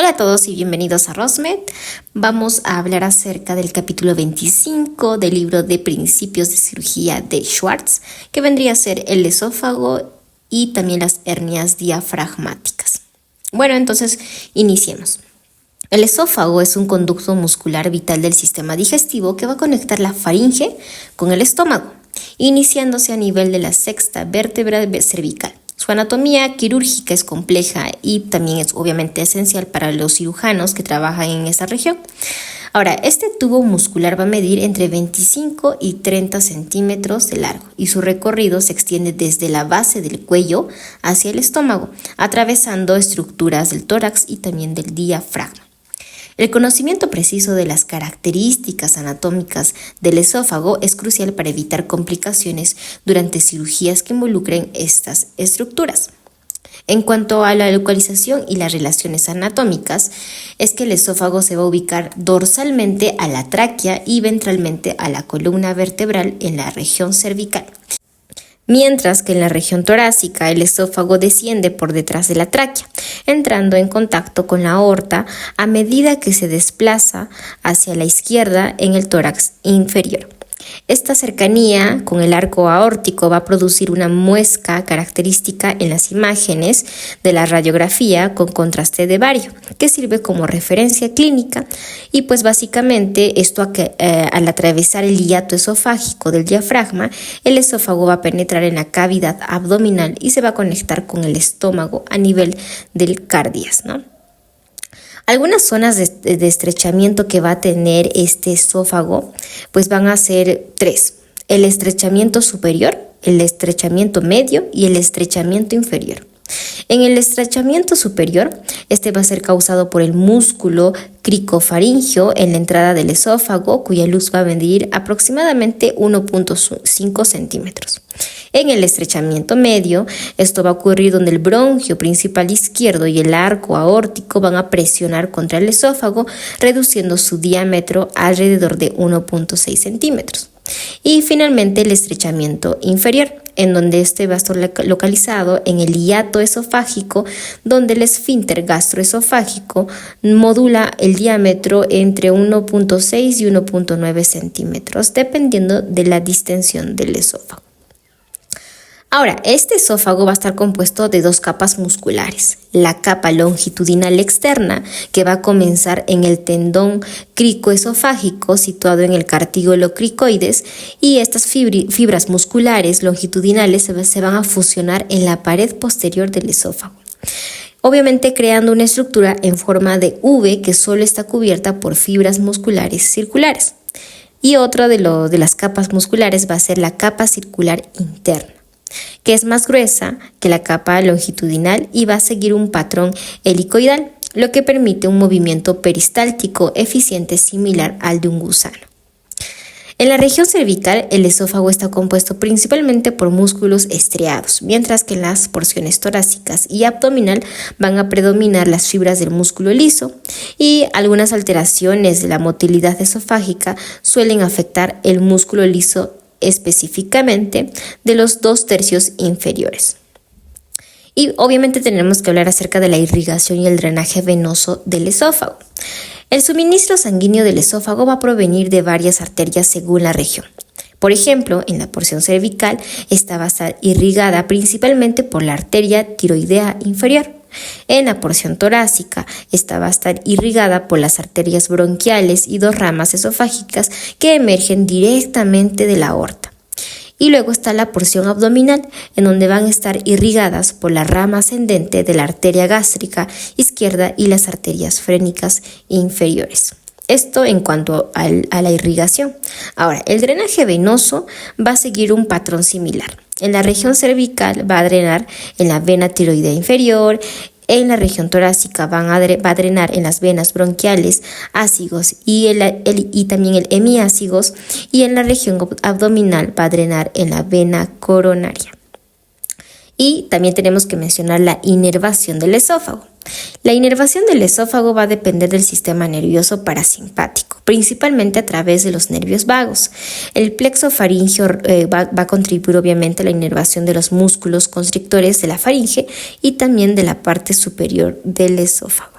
Hola a todos y bienvenidos a ROSMED. Vamos a hablar acerca del capítulo 25 del libro de Principios de Cirugía de Schwartz, que vendría a ser el esófago y también las hernias diafragmáticas. Bueno, entonces iniciemos. El esófago es un conducto muscular vital del sistema digestivo que va a conectar la faringe con el estómago, iniciándose a nivel de la sexta vértebra cervical. Su anatomía quirúrgica es compleja y también es obviamente esencial para los cirujanos que trabajan en esa región. Ahora, este tubo muscular va a medir entre 25 y 30 centímetros de largo y su recorrido se extiende desde la base del cuello hacia el estómago, atravesando estructuras del tórax y también del diafragma. El conocimiento preciso de las características anatómicas del esófago es crucial para evitar complicaciones durante cirugías que involucren estas estructuras. En cuanto a la localización y las relaciones anatómicas, es que el esófago se va a ubicar dorsalmente a la tráquea y ventralmente a la columna vertebral en la región cervical. Mientras que en la región torácica el esófago desciende por detrás de la tráquea, entrando en contacto con la aorta a medida que se desplaza hacia la izquierda en el tórax inferior. Esta cercanía con el arco aórtico va a producir una muesca característica en las imágenes de la radiografía con contraste de bario, que sirve como referencia clínica y pues básicamente esto al atravesar el hiato esofágico del diafragma, el esófago va a penetrar en la cavidad abdominal y se va a conectar con el estómago a nivel del cardias, ¿no? Algunas zonas de estrechamiento que va a tener este esófago pues van a ser tres: el estrechamiento superior, el estrechamiento medio y el estrechamiento inferior. En el estrechamiento superior, este va a ser causado por el músculo cricofaringio en la entrada del esófago, cuya luz va a medir aproximadamente 1.5 centímetros. En el estrechamiento medio, esto va a ocurrir donde el bronquio principal izquierdo y el arco aórtico van a presionar contra el esófago, reduciendo su diámetro alrededor de 1.6 centímetros. Y finalmente el estrechamiento inferior, en donde este va a estar localizado en el hiato esofágico, donde el esfínter gastroesofágico modula el diámetro entre 1.6 y 1.9 centímetros, dependiendo de la distensión del esófago. Ahora, este esófago va a estar compuesto de dos capas musculares: la capa longitudinal externa, que va a comenzar en el tendón cricoesofágico situado en el cartílago cricoides, y estas fibras musculares longitudinales se van a fusionar en la pared posterior del esófago, obviamente creando una estructura en forma de V que solo está cubierta por fibras musculares circulares. Y otra de las capas musculares va a ser la capa circular interna, que es más gruesa que la capa longitudinal y va a seguir un patrón helicoidal, lo que permite un movimiento peristáltico eficiente similar al de un gusano. En la región cervical, el esófago está compuesto principalmente por músculos estriados, mientras que en las porciones torácicas y abdominal van a predominar las fibras del músculo liso, y algunas alteraciones de la motilidad esofágica suelen afectar el músculo liso, específicamente de los 2/3 inferiores. Y obviamente tenemos que hablar acerca de la irrigación y el drenaje venoso del esófago. El suministro sanguíneo del esófago va a provenir de varias arterias según la región. Por ejemplo, en la porción cervical, esta va a estar irrigada principalmente por la arteria tiroidea inferior. En la porción torácica, esta va a estar irrigada por las arterias bronquiales y dos ramas esofágicas que emergen directamente de la aorta. Y luego está la porción abdominal, en donde van a estar irrigadas por la rama ascendente de la arteria gástrica izquierda y las arterias frénicas inferiores. Esto en cuanto a la irrigación. Ahora, el drenaje venoso va a seguir un patrón similar. En la región cervical va a drenar en la vena tiroidea inferior. En la región torácica va a drenar en las venas bronquiales, ácigos y también el hemiácigos, y en la región abdominal va a drenar en la vena coronaria. Y también tenemos que mencionar la inervación del esófago. La inervación del esófago va a depender del sistema nervioso parasimpático, principalmente a través de los nervios vagos. El plexo faríngeo va a contribuir obviamente a la inervación de los músculos constrictores de la faringe y también de la parte superior del esófago.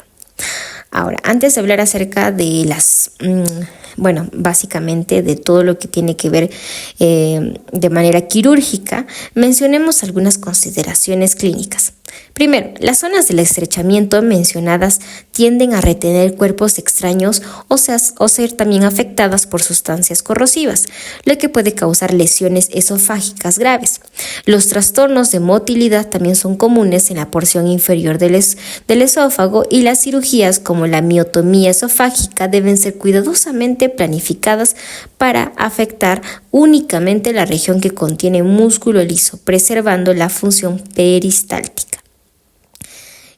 Ahora, antes de hablar acerca de básicamente de todo lo que tiene que ver de manera quirúrgica, mencionemos algunas consideraciones clínicas. Primero, las zonas del estrechamiento mencionadas tienden a retener cuerpos extraños o ser también afectadas por sustancias corrosivas, lo que puede causar lesiones esofágicas graves. Los trastornos de motilidad también son comunes en la porción inferior del esófago, y las cirugías como la miotomía esofágica deben ser cuidadosamente planificadas para afectar únicamente la región que contiene músculo liso, preservando la función peristáltica.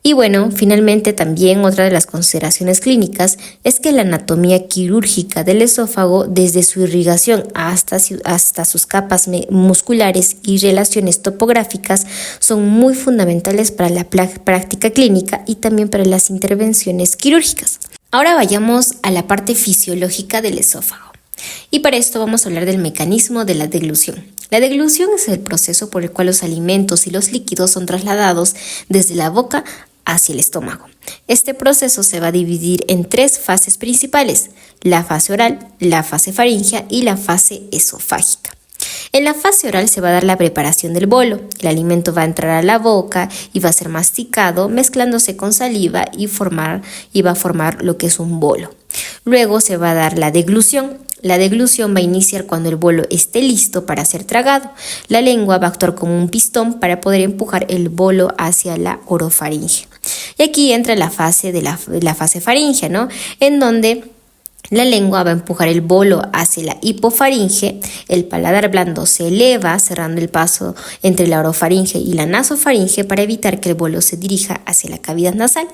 Y bueno, finalmente también otra de las consideraciones clínicas es que la anatomía quirúrgica del esófago, desde su irrigación hasta sus capas musculares y relaciones topográficas, son muy fundamentales para la práctica clínica y también para las intervenciones quirúrgicas. Ahora vayamos a la parte fisiológica del esófago. Y para esto vamos a hablar del mecanismo de la deglución. La deglución es el proceso por el cual los alimentos y los líquidos son trasladados desde la boca hacia el estómago. Este proceso se va a dividir en 3 fases principales: la fase oral, la fase faríngea y la fase esofágica. En la fase oral se va a dar la preparación del bolo. El alimento va a entrar a la boca y va a ser masticado, mezclándose con saliva y va a formar lo que es un bolo. Luego se va a dar la deglución. La deglución va a iniciar cuando el bolo esté listo para ser tragado. La lengua va a actuar como un pistón para poder empujar el bolo hacia la orofaringe. Y aquí entra la fase de la fase faríngea, ¿no? En donde la lengua va a empujar el bolo hacia la hipofaringe, el paladar blando se eleva, cerrando el paso entre la orofaringe y la nasofaringe para evitar que el bolo se dirija hacia la cavidad nasal.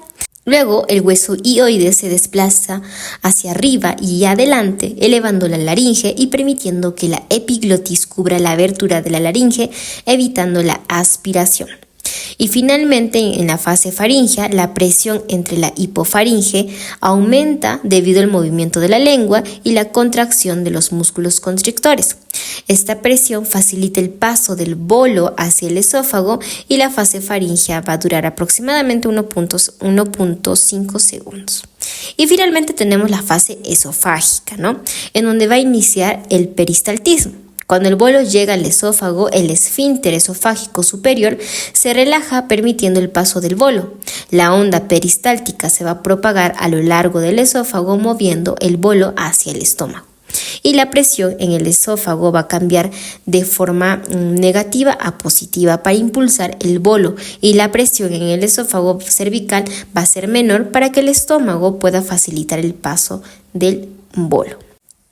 Luego, el hueso hioide se desplaza hacia arriba y adelante, elevando la laringe y permitiendo que la epiglotis cubra la abertura de la laringe, evitando la aspiración. Y finalmente, en la fase faríngea, la presión entre la hipofaringe aumenta debido al movimiento de la lengua y la contracción de los músculos constrictores. Esta presión facilita el paso del bolo hacia el esófago, y la fase faríngea va a durar aproximadamente 1.5 segundos. Y finalmente tenemos la fase esofágica, ¿no? En donde va a iniciar el peristaltismo. Cuando el bolo llega al esófago, el esfínter esofágico superior se relaja, permitiendo el paso del bolo. La onda peristáltica se va a propagar a lo largo del esófago, moviendo el bolo hacia el estómago. Y la presión en el esófago va a cambiar de forma negativa a positiva para impulsar el bolo, y la presión en el esófago cervical va a ser menor para que el estómago pueda facilitar el paso del bolo.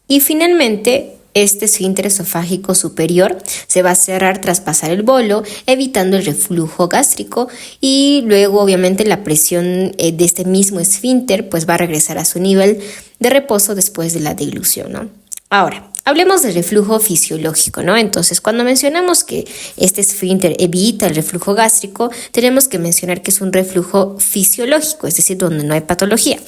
Y finalmente, este esfínter esofágico superior se va a cerrar tras pasar el bolo, evitando el reflujo gástrico, y luego obviamente la presión de este mismo esfínter pues va a regresar a su nivel de reposo después de la deglución, ¿no? Ahora, hablemos del reflujo fisiológico, ¿no? Entonces, cuando mencionamos que este esfínter evita el reflujo gástrico, tenemos que mencionar que es un reflujo fisiológico, es decir, donde no hay patología.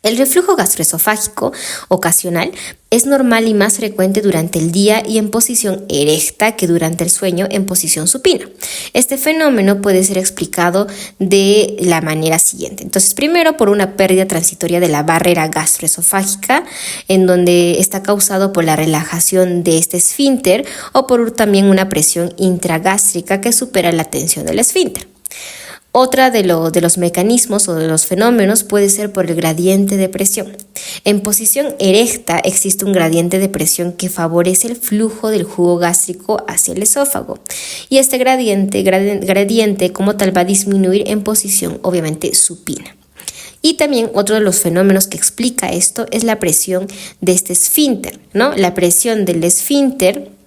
El reflujo gastroesofágico ocasional es normal y más frecuente durante el día y en posición erecta que durante el sueño en posición supina. Este fenómeno puede ser explicado de la manera siguiente. Entonces, primero, por una pérdida transitoria de la barrera gastroesofágica, en donde está causado por la relajación de este esfínter, o por también una presión intragástrica que supera la tensión del esfínter. Otra de los mecanismos o de los fenómenos puede ser por el gradiente de presión. En posición erecta existe un gradiente de presión que favorece el flujo del jugo gástrico hacia el esófago, y este gradiente como tal va a disminuir en posición obviamente supina. Y también otro de los fenómenos que explica esto es la presión de este esfínter, ¿no? La presión del esfínter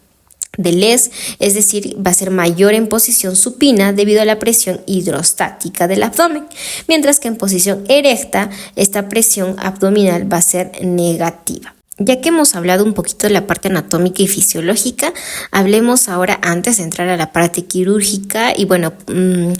es decir, va a ser mayor en posición supina debido a la presión hidrostática del abdomen, mientras que en posición erecta esta presión abdominal va a ser negativa. Ya que hemos hablado un poquito de la parte anatómica y fisiológica, hablemos ahora, antes de entrar a la parte quirúrgica, y bueno,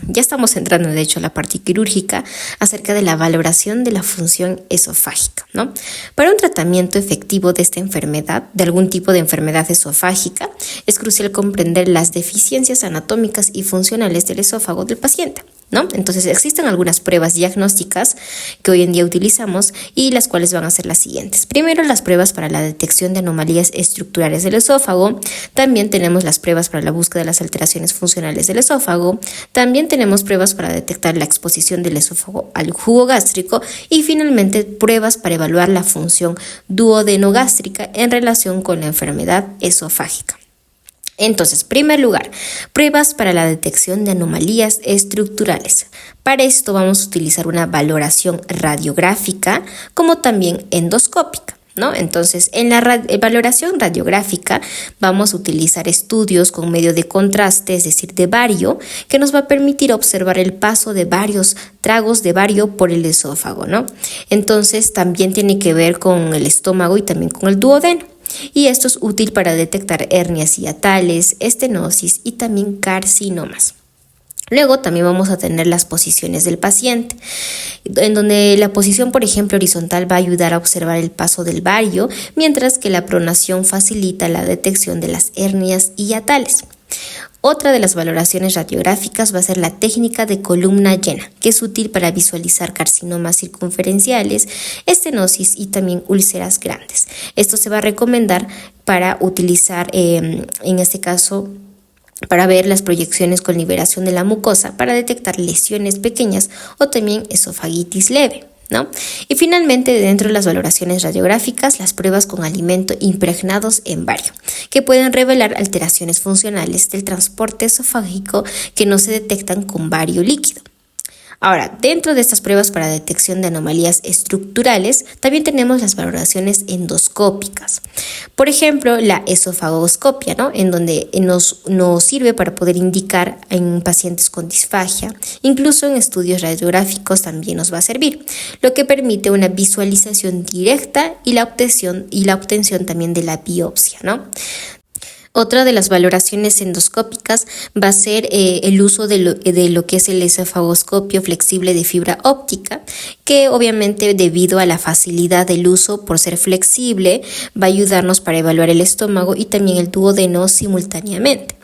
ya estamos entrando de hecho a la parte quirúrgica, acerca de la valoración de la función esofágica, ¿no? Para un tratamiento efectivo de esta enfermedad, de algún tipo de enfermedad esofágica, es crucial comprender las deficiencias anatómicas y funcionales del esófago del paciente. ¿no? Entonces existen algunas pruebas diagnósticas que hoy en día utilizamos y las cuales van a ser las siguientes. Primero, las pruebas para la detección de anomalías estructurales del esófago. También tenemos las pruebas para la búsqueda de las alteraciones funcionales del esófago. También tenemos pruebas para detectar la exposición del esófago al jugo gástrico y finalmente pruebas para evaluar la función duodenogástrica en relación con la enfermedad esofágica. Entonces, primer lugar, pruebas para la detección de anomalías estructurales. Para esto vamos a utilizar una valoración radiográfica como también endoscópica, ¿no? Entonces, en la valoración radiográfica vamos a utilizar estudios con medio de contraste, es decir, de bario, que nos va a permitir observar el paso de varios tragos de bario por el esófago, ¿no? Entonces, también tiene que ver con el estómago y también con el duodeno. Y esto es útil para detectar hernias hiatales, estenosis y también carcinomas. Luego también vamos a tener las posiciones del paciente, en donde la posición, por ejemplo, horizontal va a ayudar a observar el paso del bario, mientras que la pronación facilita la detección de las hernias hiatales. Otra de las valoraciones radiográficas va a ser la técnica de columna llena, que es útil para visualizar carcinomas circunferenciales, estenosis y también úlceras grandes. Esto se va a recomendar para utilizar, en este caso, para ver las proyecciones con liberación de la mucosa para detectar lesiones pequeñas o también esofagitis leve, ¿no? Y finalmente, dentro de las valoraciones radiográficas, las pruebas con alimento impregnados en bario, que pueden revelar alteraciones funcionales del transporte esofágico que no se detectan con bario líquido. Ahora, dentro de estas pruebas para detección de anomalías estructurales, también tenemos las valoraciones endoscópicas. Por ejemplo, la esofagoscopia, ¿no? En donde nos sirve para poder indicar en pacientes con disfagia. Incluso en estudios radiográficos también nos va a servir, lo que permite una visualización directa y la obtención también de la biopsia, ¿no? Otra de las valoraciones endoscópicas va a ser el uso de lo que es el esofagoscopio flexible de fibra óptica, que obviamente debido a la facilidad del uso por ser flexible va a ayudarnos para evaluar el estómago y también el duodeno simultáneamente.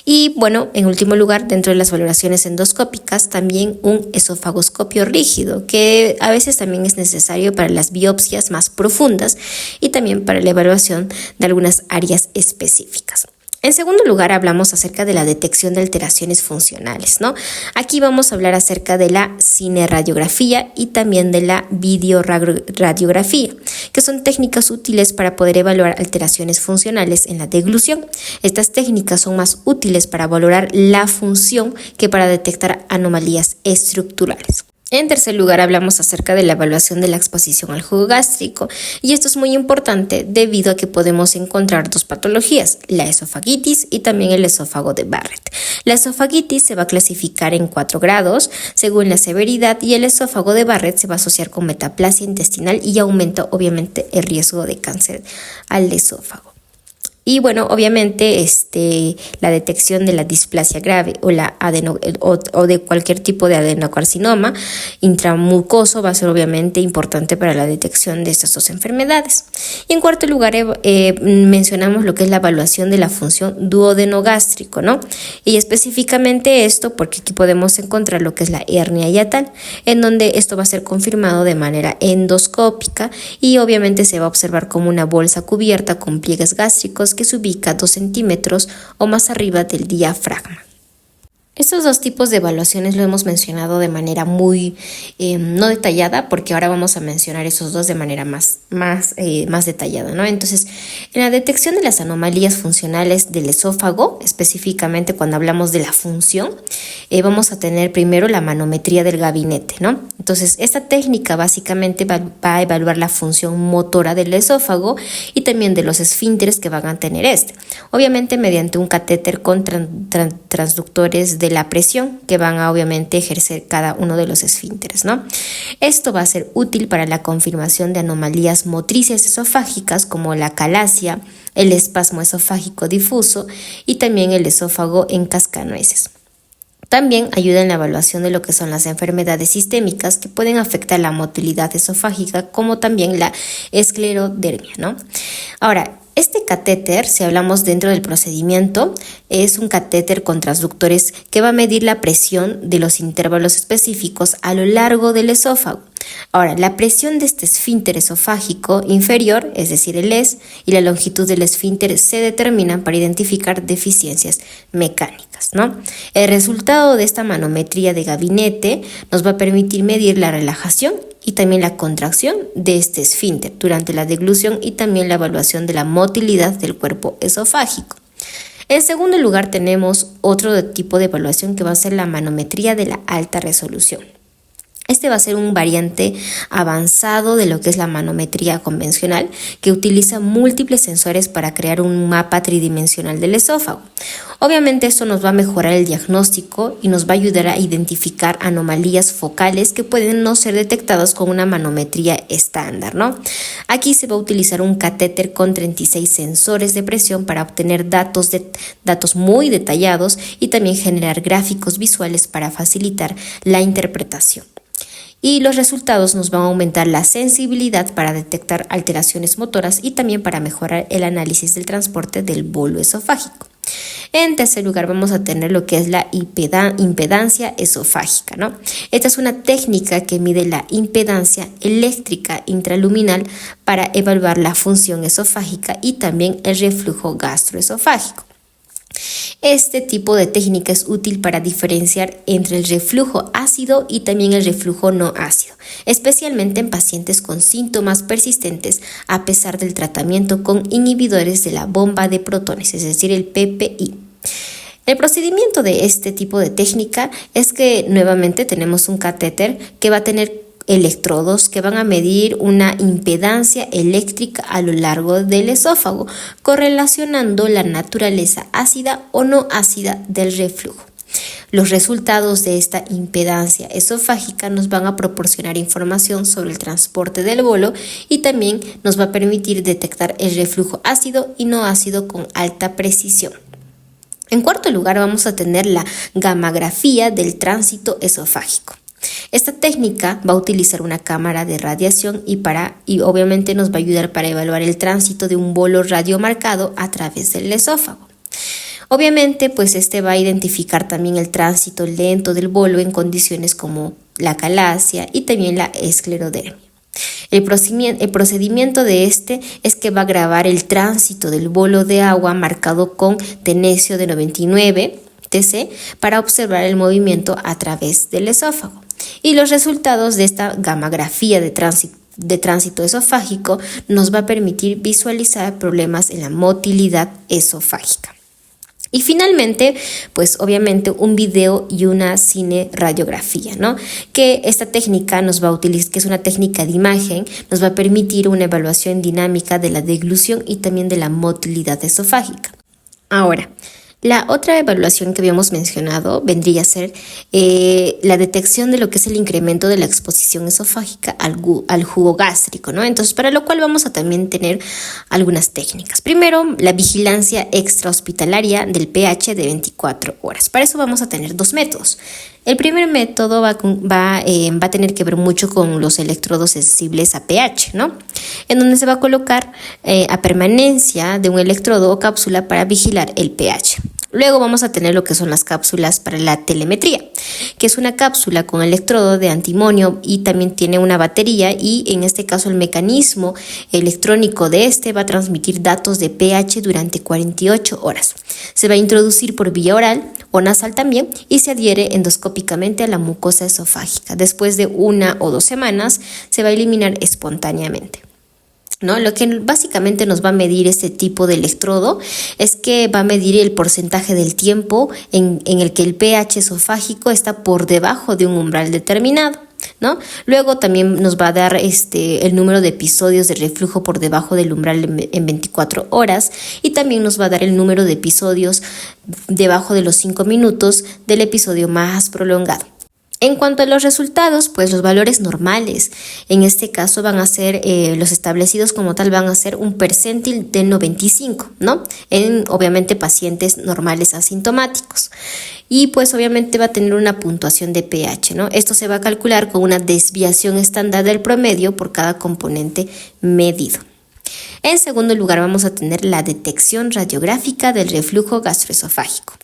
Y bueno, en último lugar, dentro de las valoraciones endoscópicas, también un esofagoscopio rígido, que a veces también es necesario para las biopsias más profundas y también para la evaluación de algunas áreas específicas. En segundo lugar, hablamos acerca de la detección de alteraciones funcionales, ¿no? Aquí vamos a hablar acerca de la cineradiografía y también de la videoradiografía, que son técnicas útiles para poder evaluar alteraciones funcionales en la deglución. Estas técnicas son más útiles para valorar la función que para detectar anomalías estructurales. En tercer lugar, hablamos acerca de la evaluación de la exposición al jugo gástrico, y esto es muy importante debido a que podemos encontrar dos patologías, la esofagitis y también el esófago de Barrett. La esofagitis se va a clasificar en 4 grados según la severidad y el esófago de Barrett se va a asociar con metaplasia intestinal y aumenta obviamente el riesgo de cáncer al esófago. Y bueno, obviamente la detección de la displasia grave o o de cualquier tipo de adenocarcinoma intramucoso va a ser obviamente importante para la detección de estas dos enfermedades. Y en cuarto lugar mencionamos lo que es la evaluación de la función duodenogástrico, ¿no? Y específicamente esto porque aquí podemos encontrar lo que es la hernia hiatal, en donde esto va a ser confirmado de manera endoscópica y obviamente se va a observar como una bolsa cubierta con pliegues gástricos que se ubica 2 centímetros o más arriba del diafragma. Estos dos tipos de evaluaciones lo hemos mencionado de manera muy no detallada, porque ahora vamos a mencionar esos dos de manera más detallada, ¿no? Entonces, en la detección de las anomalías funcionales del esófago, específicamente cuando hablamos de la función, vamos a tener primero la manometría del gabinete, ¿no? Entonces, esta técnica básicamente va a evaluar la función motora del esófago y también de los esfínteres que van a tener obviamente mediante un catéter con transductores de la presión que van a obviamente ejercer cada uno de los esfínteres, ¿no? Esto va a ser útil para la confirmación de anomalías motrices esofágicas como la calasia, el espasmo esofágico difuso y también el esófago en cascanueces. También ayuda en la evaluación de lo que son las enfermedades sistémicas que pueden afectar la motilidad esofágica, como también la esclerodermia, ¿no? Ahora, Este catéter, si hablamos dentro del procedimiento, es un catéter con transductores que va a medir la presión de los intervalos específicos a lo largo del esófago. Ahora, la presión de este esfínter esofágico inferior, es decir, el ES, y la longitud del esfínter se determinan para identificar deficiencias mecánicas, ¿no? El resultado de esta manometría de gabinete nos va a permitir medir la relajación y también la contracción de este esfínter durante la deglución y también la evaluación de la motilidad del cuerpo esofágico. En segundo lugar, tenemos otro tipo de evaluación que va a ser la manometría de la alta resolución. Este va a ser un variante avanzado de lo que es la manometría convencional, que utiliza múltiples sensores para crear un mapa tridimensional del esófago. Obviamente esto nos va a mejorar el diagnóstico y nos va a ayudar a identificar anomalías focales que pueden no ser detectadas con una manometría estándar, ¿no? Aquí se va a utilizar un catéter con 36 sensores de presión para obtener datos muy detallados y también generar gráficos visuales para facilitar la interpretación. Y los resultados nos van a aumentar la sensibilidad para detectar alteraciones motoras y también para mejorar el análisis del transporte del bolo esofágico. En tercer lugar, vamos a tener lo que es la impedancia esofágica, ¿no? Esta es una técnica que mide la impedancia eléctrica intraluminal para evaluar la función esofágica y también el reflujo gastroesofágico. Este tipo de técnica es útil para diferenciar entre el reflujo ácido y también el reflujo no ácido, especialmente en pacientes con síntomas persistentes a pesar del tratamiento con inhibidores de la bomba de protones, es decir, el PPI. El procedimiento de este tipo de técnica es que nuevamente tenemos un catéter que va a tener electrodos que van a medir una impedancia eléctrica a lo largo del esófago, correlacionando la naturaleza ácida o no ácida del reflujo. Los resultados de esta impedancia esofágica nos van a proporcionar información sobre el transporte del bolo y también nos va a permitir detectar el reflujo ácido y no ácido con alta precisión. En cuarto lugar, vamos a tener la gammagrafía del tránsito esofágico. Esta técnica va a utilizar una cámara de radiación y obviamente nos va a ayudar para evaluar el tránsito de un bolo radiomarcado a través del esófago. Obviamente, pues este va a identificar también el tránsito lento del bolo en condiciones como la calasia y también la esclerodermia. El procedimiento de este es que va a grabar el tránsito del bolo de agua marcado con tenecio de 99 TC para observar el movimiento a través del esófago. Y los resultados de esta gammagrafía de tránsito esofágico nos va a permitir visualizar problemas en la motilidad esofágica. Y finalmente, pues obviamente un video y una cineradiografía, ¿no? Que esta técnica nos va a utilizar, que es una técnica de imagen, nos va a permitir una evaluación dinámica de la deglución y también de la motilidad esofágica. Ahora, la otra evaluación que habíamos mencionado vendría a ser la detección de lo que es el incremento de la exposición esofágica al jugo gástrico, ¿no? Entonces, para lo cual vamos a también tener algunas técnicas. Primero, la vigilancia extrahospitalaria del pH de 24 horas. Para eso vamos a tener dos métodos. El primer método va a tener que ver mucho con los electrodos sensibles a pH, ¿no? En donde se va a colocar a permanencia de un electrodo o cápsula para vigilar el pH. Luego vamos a tener lo que son las cápsulas para la telemetría, que es una cápsula con electrodo de antimonio y también tiene una batería y en este caso el mecanismo electrónico de este va a transmitir datos de pH durante 48 horas. Se va a introducir por vía oral o nasal también y se adhiere endoscópicamente a la mucosa esofágica. Después de 1 o 2 semanas se va a eliminar espontáneamente, ¿no? Lo que básicamente nos va a medir este tipo de electrodo es que va a medir el porcentaje del tiempo en el que el pH esofágico está por debajo de un umbral determinado, ¿no? Luego también nos va a dar el número de episodios de reflujo por debajo del umbral en 24 horas y también nos va a dar el número de episodios debajo de los 5 minutos del episodio más prolongado. En cuanto a los resultados, pues los valores normales, en este caso van a ser, los establecidos como tal van a ser un percentil de 95, ¿no? En obviamente pacientes normales asintomáticos. Y pues obviamente va a tener una puntuación de pH, ¿no? Esto se va a calcular con una desviación estándar del promedio por cada componente medido. En segundo lugar, vamos a tener la detección radiográfica del reflujo gastroesofágico.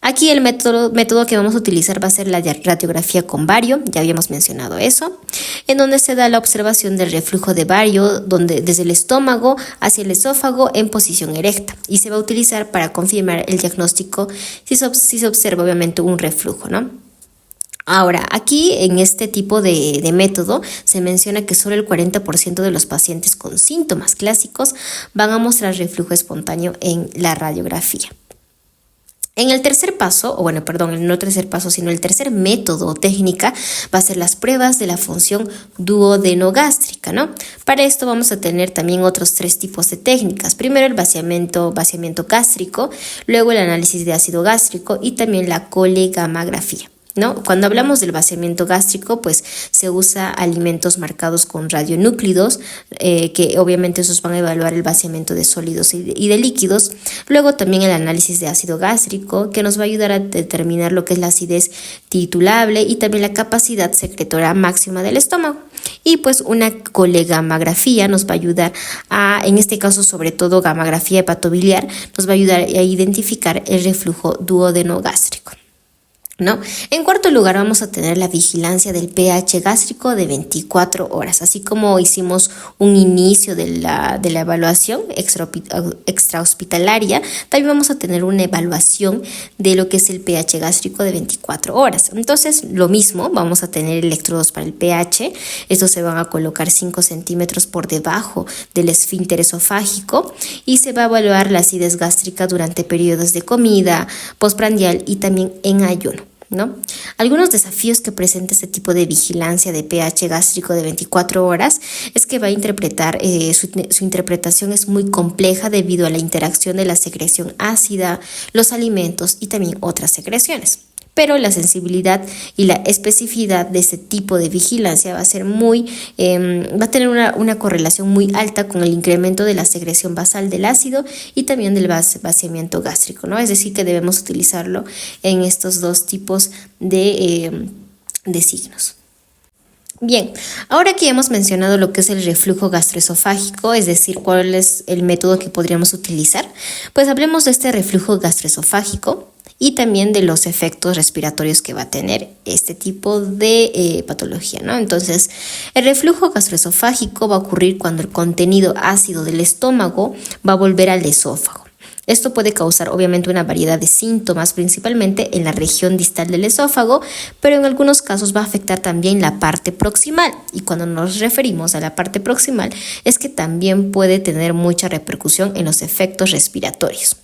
Aquí el método que vamos a utilizar va a ser la radiografía con bario, ya habíamos mencionado eso, en donde se da la observación del reflujo de bario desde el estómago hacia el esófago en posición erecta, y se va a utilizar para confirmar el diagnóstico si se observa obviamente un reflujo, ¿no? Ahora, aquí en este tipo de método se menciona que solo el 40% de los pacientes con síntomas clásicos van a mostrar reflujo espontáneo en la radiografía. En el tercer paso, el tercer método o técnica va a ser las pruebas de la función duodenogástrica, ¿no? Para esto vamos a tener también otros 3 tipos de técnicas. Primero el vaciamiento gástrico, luego el análisis de ácido gástrico y también la colegamografía, ¿no? Cuando hablamos del vaciamiento gástrico, pues se usa alimentos marcados con radionúclidos, que obviamente esos van a evaluar el vaciamiento de sólidos y de líquidos. Luego también el análisis de ácido gástrico, que nos va a ayudar a determinar lo que es la acidez titulable y también la capacidad secretora máxima del estómago. Y pues una colegamografía nos va a ayudar en este caso sobre todo gamografía hepatobiliar, nos va a ayudar a identificar el reflujo duodenogástrico, ¿no? En cuarto lugar vamos a tener la vigilancia del pH gástrico de 24 horas, así como hicimos un inicio de la evaluación extrahospitalaria, también vamos a tener una evaluación de lo que es el pH gástrico de 24 horas. Entonces, lo mismo, vamos a tener electrodos para el pH, estos se van a colocar 5 centímetros por debajo del esfínter esofágico y se va a evaluar la acidez gástrica durante periodos de comida, postprandial y también en ayuno, ¿no? Algunos desafíos que presenta este tipo de vigilancia de pH gástrico de 24 horas es que va a interpretar, su interpretación es muy compleja debido a la interacción de la secreción ácida, los alimentos y también otras secreciones. Pero la sensibilidad y la especificidad de este tipo de vigilancia va a ser va a tener una correlación muy alta con el incremento de la secreción basal del ácido y también del vaciamiento gástrico, ¿no? Es decir, que debemos utilizarlo en estos 2 tipos de signos. Bien, ahora que hemos mencionado lo que es el reflujo gastroesofágico, es decir, cuál es el método que podríamos utilizar, pues hablemos de este reflujo gastroesofágico y también de los efectos respiratorios que va a tener este tipo de patología, ¿no? Entonces, el reflujo gastroesofágico va a ocurrir cuando el contenido ácido del estómago va a volver al esófago. Esto puede causar obviamente una variedad de síntomas, principalmente en la región distal del esófago, pero en algunos casos va a afectar también la parte proximal. Y cuando nos referimos a la parte proximal, es que también puede tener mucha repercusión en los efectos respiratorios.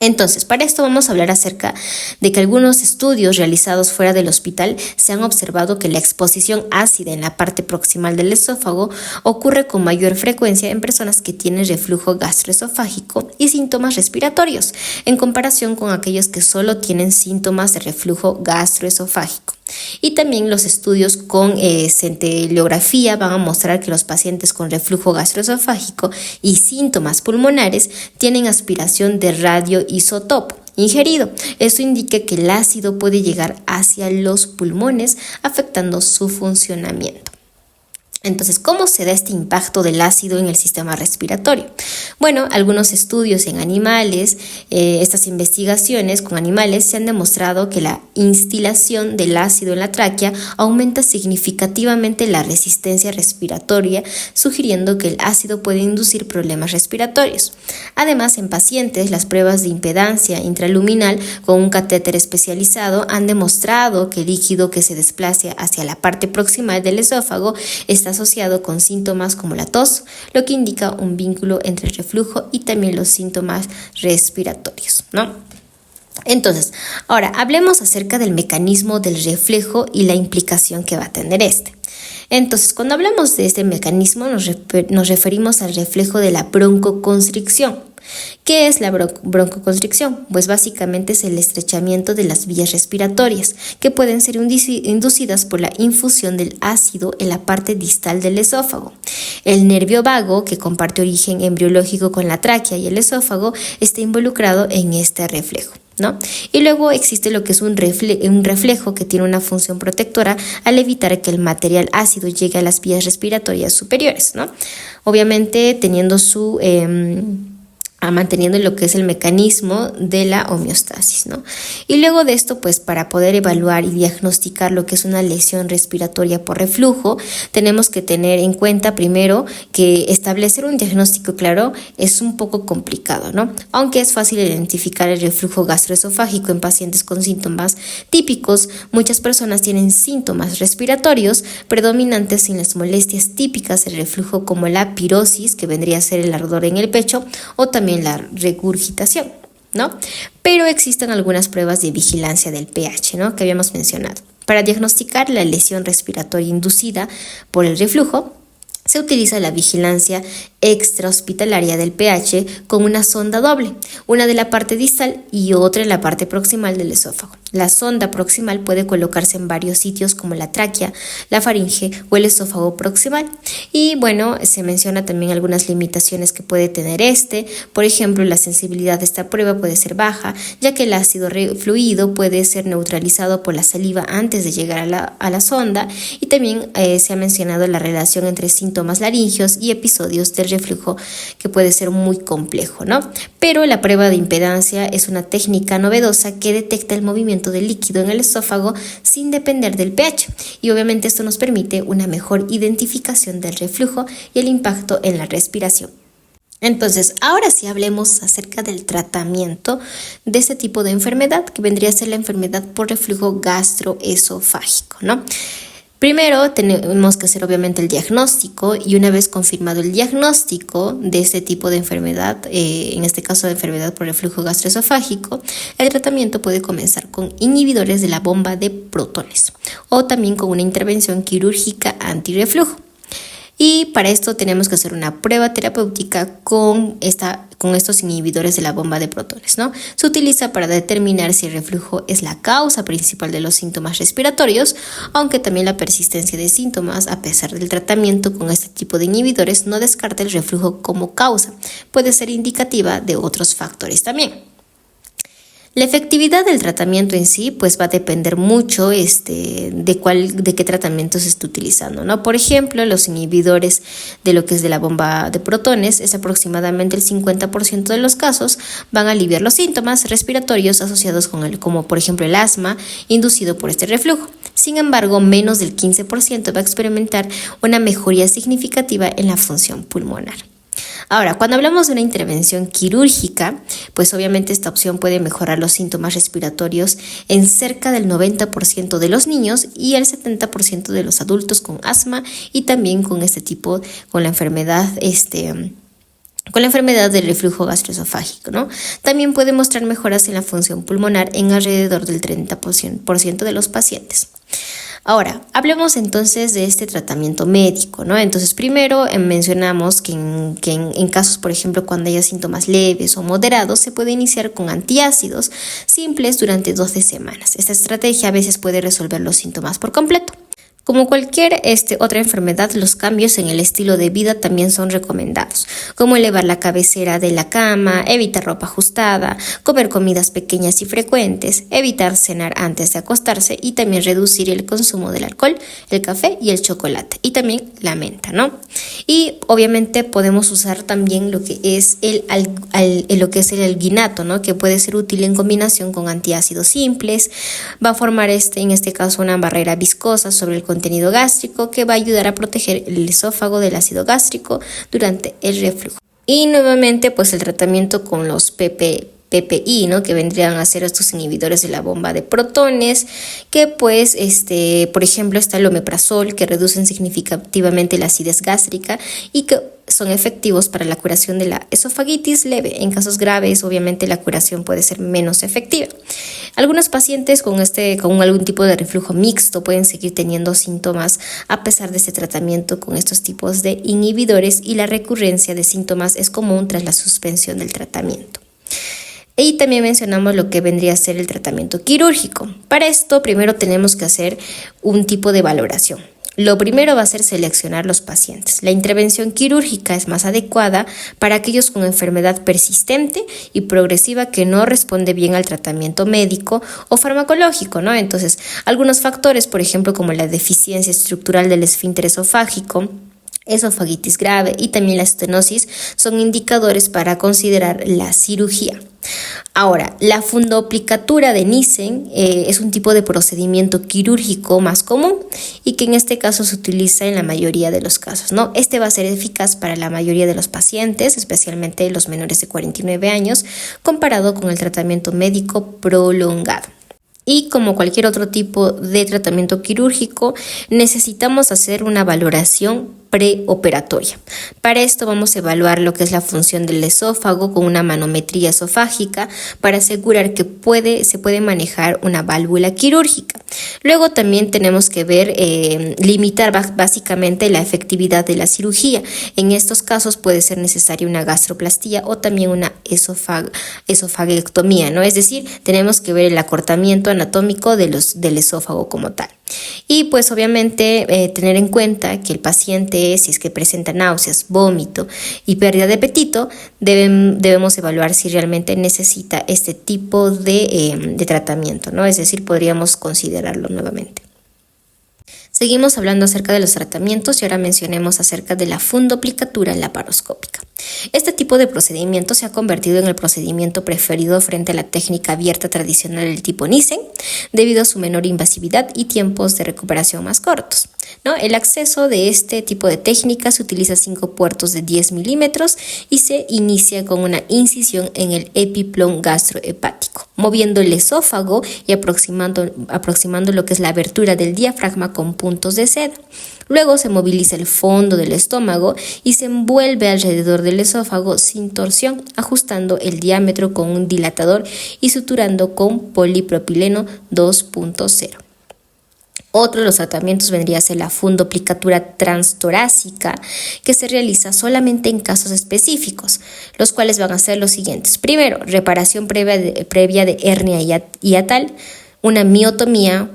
Entonces, para esto vamos a hablar acerca de que algunos estudios realizados fuera del hospital se han observado que la exposición ácida en la parte proximal del esófago ocurre con mayor frecuencia en personas que tienen reflujo gastroesofágico y síntomas respiratorios, en comparación con aquellos que solo tienen síntomas de reflujo gastroesofágico. Y también los estudios con centelografía van a mostrar que los pacientes con reflujo gastroesofágico y síntomas pulmonares tienen aspiración de radioisótopo ingerido. Esto indica que el ácido puede llegar hacia los pulmones, afectando su funcionamiento. Entonces, ¿cómo se da este impacto del ácido en el sistema respiratorio? Bueno, algunos estudios en animales, estas investigaciones con animales se han demostrado que la instilación del ácido en la tráquea aumenta significativamente la resistencia respiratoria, sugiriendo que el ácido puede inducir problemas respiratorios. Además, en pacientes, las pruebas de impedancia intraluminal con un catéter especializado han demostrado que el líquido que se desplaza hacia la parte proximal del esófago está asociado con síntomas como la tos, lo que indica un vínculo entre el reflujo y también los síntomas respiratorios, ¿no? Entonces, ahora hablemos acerca del mecanismo del reflejo y la implicación que va a tener este. Entonces, cuando hablamos de este mecanismo, nos referimos al reflejo de la broncoconstricción. ¿Qué es la broncoconstricción? Pues básicamente es el estrechamiento de las vías respiratorias, que pueden ser inducidas por la infusión del ácido en la parte distal del esófago. El nervio vago, que comparte origen embriológico con la tráquea y el esófago, está involucrado en este reflejo, ¿no? Y luego existe lo que es un reflejo que tiene una función protectora al evitar que el material ácido llegue a las vías respiratorias superiores, ¿no? Obviamente teniendo manteniendo lo que es el mecanismo de la homeostasis, ¿no? Y luego de esto, pues para poder evaluar y diagnosticar lo que es una lesión respiratoria por reflujo, tenemos que tener en cuenta primero que establecer un diagnóstico claro es un poco complicado, ¿no? Aunque es fácil identificar el reflujo gastroesofágico en pacientes con síntomas típicos, muchas personas tienen síntomas respiratorios predominantes sin las molestias típicas del reflujo como la pirosis, que vendría a ser el ardor en el pecho, o también la regurgitación, ¿no? Pero existen algunas pruebas de vigilancia del pH, ¿no? Que habíamos mencionado. Para diagnosticar la lesión respiratoria inducida por el reflujo, se utiliza la vigilancia extrahospitalaria del pH con una sonda doble, una de la parte distal y otra en la parte proximal del esófago. La sonda proximal puede colocarse en varios sitios como la tráquea, la faringe o el esófago proximal. Y bueno, se menciona también algunas limitaciones que puede tener por ejemplo, la sensibilidad de esta prueba puede ser baja, ya que el ácido fluido puede ser neutralizado por la saliva antes de llegar a la sonda, y también se ha mencionado la relación entre síntomas laringeos y episodios del reflujo, que puede ser muy complejo, ¿no? Pero la prueba de impedancia es una técnica novedosa que detecta el movimiento del líquido en el esófago sin depender del pH, y obviamente esto nos permite una mejor identificación del reflujo y el impacto en la respiración. Entonces, ahora sí hablemos acerca del tratamiento de este tipo de enfermedad, que vendría a ser la enfermedad por reflujo gastroesofágico, ¿no? Primero tenemos que hacer obviamente el diagnóstico, y una vez confirmado el diagnóstico de este tipo de enfermedad, en este caso de enfermedad por reflujo gastroesofágico, el tratamiento puede comenzar con inhibidores de la bomba de protones o también con una intervención quirúrgica antirreflujo. Y para esto tenemos que hacer una prueba terapéutica con estos inhibidores de la bomba de protones, ¿no? Se utiliza para determinar si el reflujo es la causa principal de los síntomas respiratorios, aunque también la persistencia de síntomas, a pesar del tratamiento con este tipo de inhibidores, no descarta el reflujo como causa. Puede ser indicativa de otros factores también. La efectividad del tratamiento en sí pues va a depender mucho de qué tratamiento se esté utilizando, ¿no? Por ejemplo, los inhibidores de lo que es de la bomba de protones, es aproximadamente el 50% de los casos van a aliviar los síntomas respiratorios asociados como por ejemplo el asma inducido por este reflujo. Sin embargo, menos del 15% va a experimentar una mejoría significativa en la función pulmonar. Ahora, cuando hablamos de una intervención quirúrgica, pues obviamente esta opción puede mejorar los síntomas respiratorios en cerca del 90% de los niños y el 70% de los adultos con asma, y también con con la enfermedad del reflujo gastroesofágico, ¿no? También puede mostrar mejoras en la función pulmonar en alrededor del 30% de los pacientes. Ahora, hablemos entonces de este tratamiento médico, ¿no? Entonces, primero mencionamos que en casos, por ejemplo, cuando haya síntomas leves o moderados, se puede iniciar con antiácidos simples durante 12 semanas. Esta estrategia a veces puede resolver los síntomas por completo. Como cualquier otra enfermedad, los cambios en el estilo de vida también son recomendados, como elevar la cabecera de la cama, evitar ropa ajustada, comer comidas pequeñas y frecuentes, evitar cenar antes de acostarse, y también reducir el consumo del alcohol, el café y el chocolate, y también la menta, ¿no? Y obviamente podemos usar también lo que es el alginato, ¿no? Que puede ser útil en combinación con antiácidos simples. Va a formar en este caso una barrera viscosa sobre el contenido gástrico que va a ayudar a proteger el esófago del ácido gástrico durante el reflujo. Y nuevamente pues el tratamiento con los PPI, ¿no? Que vendrían a ser estos inhibidores de la bomba de protones, que pues por ejemplo está el omeprazol, que reducen significativamente la acidez gástrica y que son efectivos para la curación de la esofagitis leve. En casos graves, obviamente la curación puede ser menos efectiva. Algunos pacientes con algún tipo de reflujo mixto pueden seguir teniendo síntomas a pesar de este tratamiento con estos tipos de inhibidores, y la recurrencia de síntomas es común tras la suspensión del tratamiento. Y también mencionamos lo que vendría a ser el tratamiento quirúrgico. Para esto, primero tenemos que hacer un tipo de valoración. Lo primero va a ser seleccionar los pacientes. La intervención quirúrgica es más adecuada para aquellos con enfermedad persistente y progresiva que no responde bien al tratamiento médico o farmacológico, ¿no? Entonces, algunos factores, por ejemplo, como la deficiencia estructural del esfínter esofágico, esofagitis grave y también la estenosis son indicadores para considerar la cirugía. Ahora, la fundoplicatura de Nissen es un tipo de procedimiento quirúrgico más común y que en este caso se utiliza en la mayoría de los casos, ¿no? Este va a ser eficaz para la mayoría de los pacientes, especialmente los menores de 49 años, comparado con el tratamiento médico prolongado. Y como cualquier otro tipo de tratamiento quirúrgico, necesitamos hacer una valoración preoperatoria. Para esto vamos a evaluar lo que es la función del esófago con una manometría esofágica para asegurar que se puede manejar una válvula quirúrgica. Luego también tenemos que ver, limitar básicamente la efectividad de la cirugía. En estos casos puede ser necesaria una gastroplastía o también una esofageectomía, ¿no? Es decir, tenemos que ver el acortamiento anatómico del esófago como tal. Y pues obviamente tener en cuenta que el paciente, si es que presenta náuseas, vómito y pérdida de apetito, debemos evaluar si realmente necesita este tipo de tratamiento, ¿no? Es decir, podríamos considerarlo nuevamente. Seguimos hablando acerca de los tratamientos y ahora mencionemos acerca de la fundoplicatura laparoscópica. Este tipo de procedimiento se ha convertido en el procedimiento preferido frente a la técnica abierta tradicional del tipo Nissen, debido a su menor invasividad y tiempos de recuperación más cortos, ¿no? El acceso de este tipo de técnica se utiliza 5 puertos de 10 milímetros y se inicia con una incisión en el epiplón gastrohepático, moviendo el esófago y aproximando lo que es la abertura del diafragma con puntos de seda. Luego se moviliza el fondo del estómago y se envuelve alrededor del esófago sin torsión, ajustando el diámetro con un dilatador y suturando con polipropileno 2.0. Otro de los tratamientos vendría a ser la fundoplicatura transtorácica, que se realiza solamente en casos específicos, los cuales van a ser los siguientes. Primero, reparación previa de hernia hiatal, una miotomía,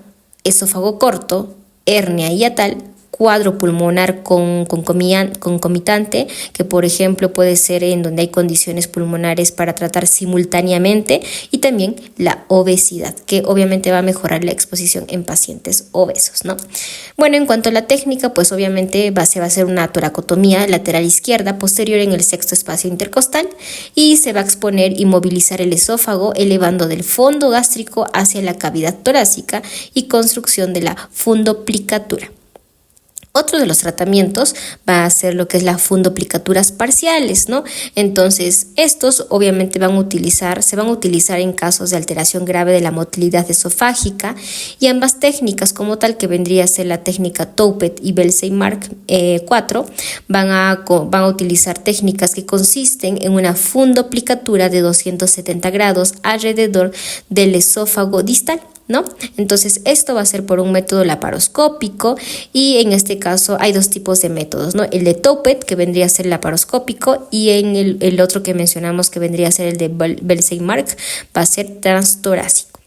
esófago corto, hernia hiatal, cuadro pulmonar concomitante, que por ejemplo puede ser en donde hay condiciones pulmonares para tratar simultáneamente, y también la obesidad, que obviamente va a mejorar la exposición en pacientes obesos, ¿no? Bueno, en cuanto a la técnica, pues obviamente se va a hacer una toracotomía lateral izquierda posterior en el sexto espacio intercostal y se va a exponer y movilizar el esófago elevando del fondo gástrico hacia la cavidad torácica y construcción de la fundoplicatura. Otro de los tratamientos va a ser lo que es la fundoplicaturas parciales, ¿no? Entonces, estos obviamente se van a utilizar en casos de alteración grave de la motilidad esofágica, y ambas técnicas como tal, que vendría a ser la técnica Toupet y Belsey-Mark 4, van a utilizar técnicas que consisten en una fundoplicatura de 270 grados alrededor del esófago distal, ¿no? Entonces esto va a ser por un método laparoscópico, y en este caso hay dos tipos de métodos, ¿no? El de Toupet, que vendría a ser laparoscópico, y en el otro que mencionamos, que vendría a ser el de Belsey-Mark, va a ser transtorácico.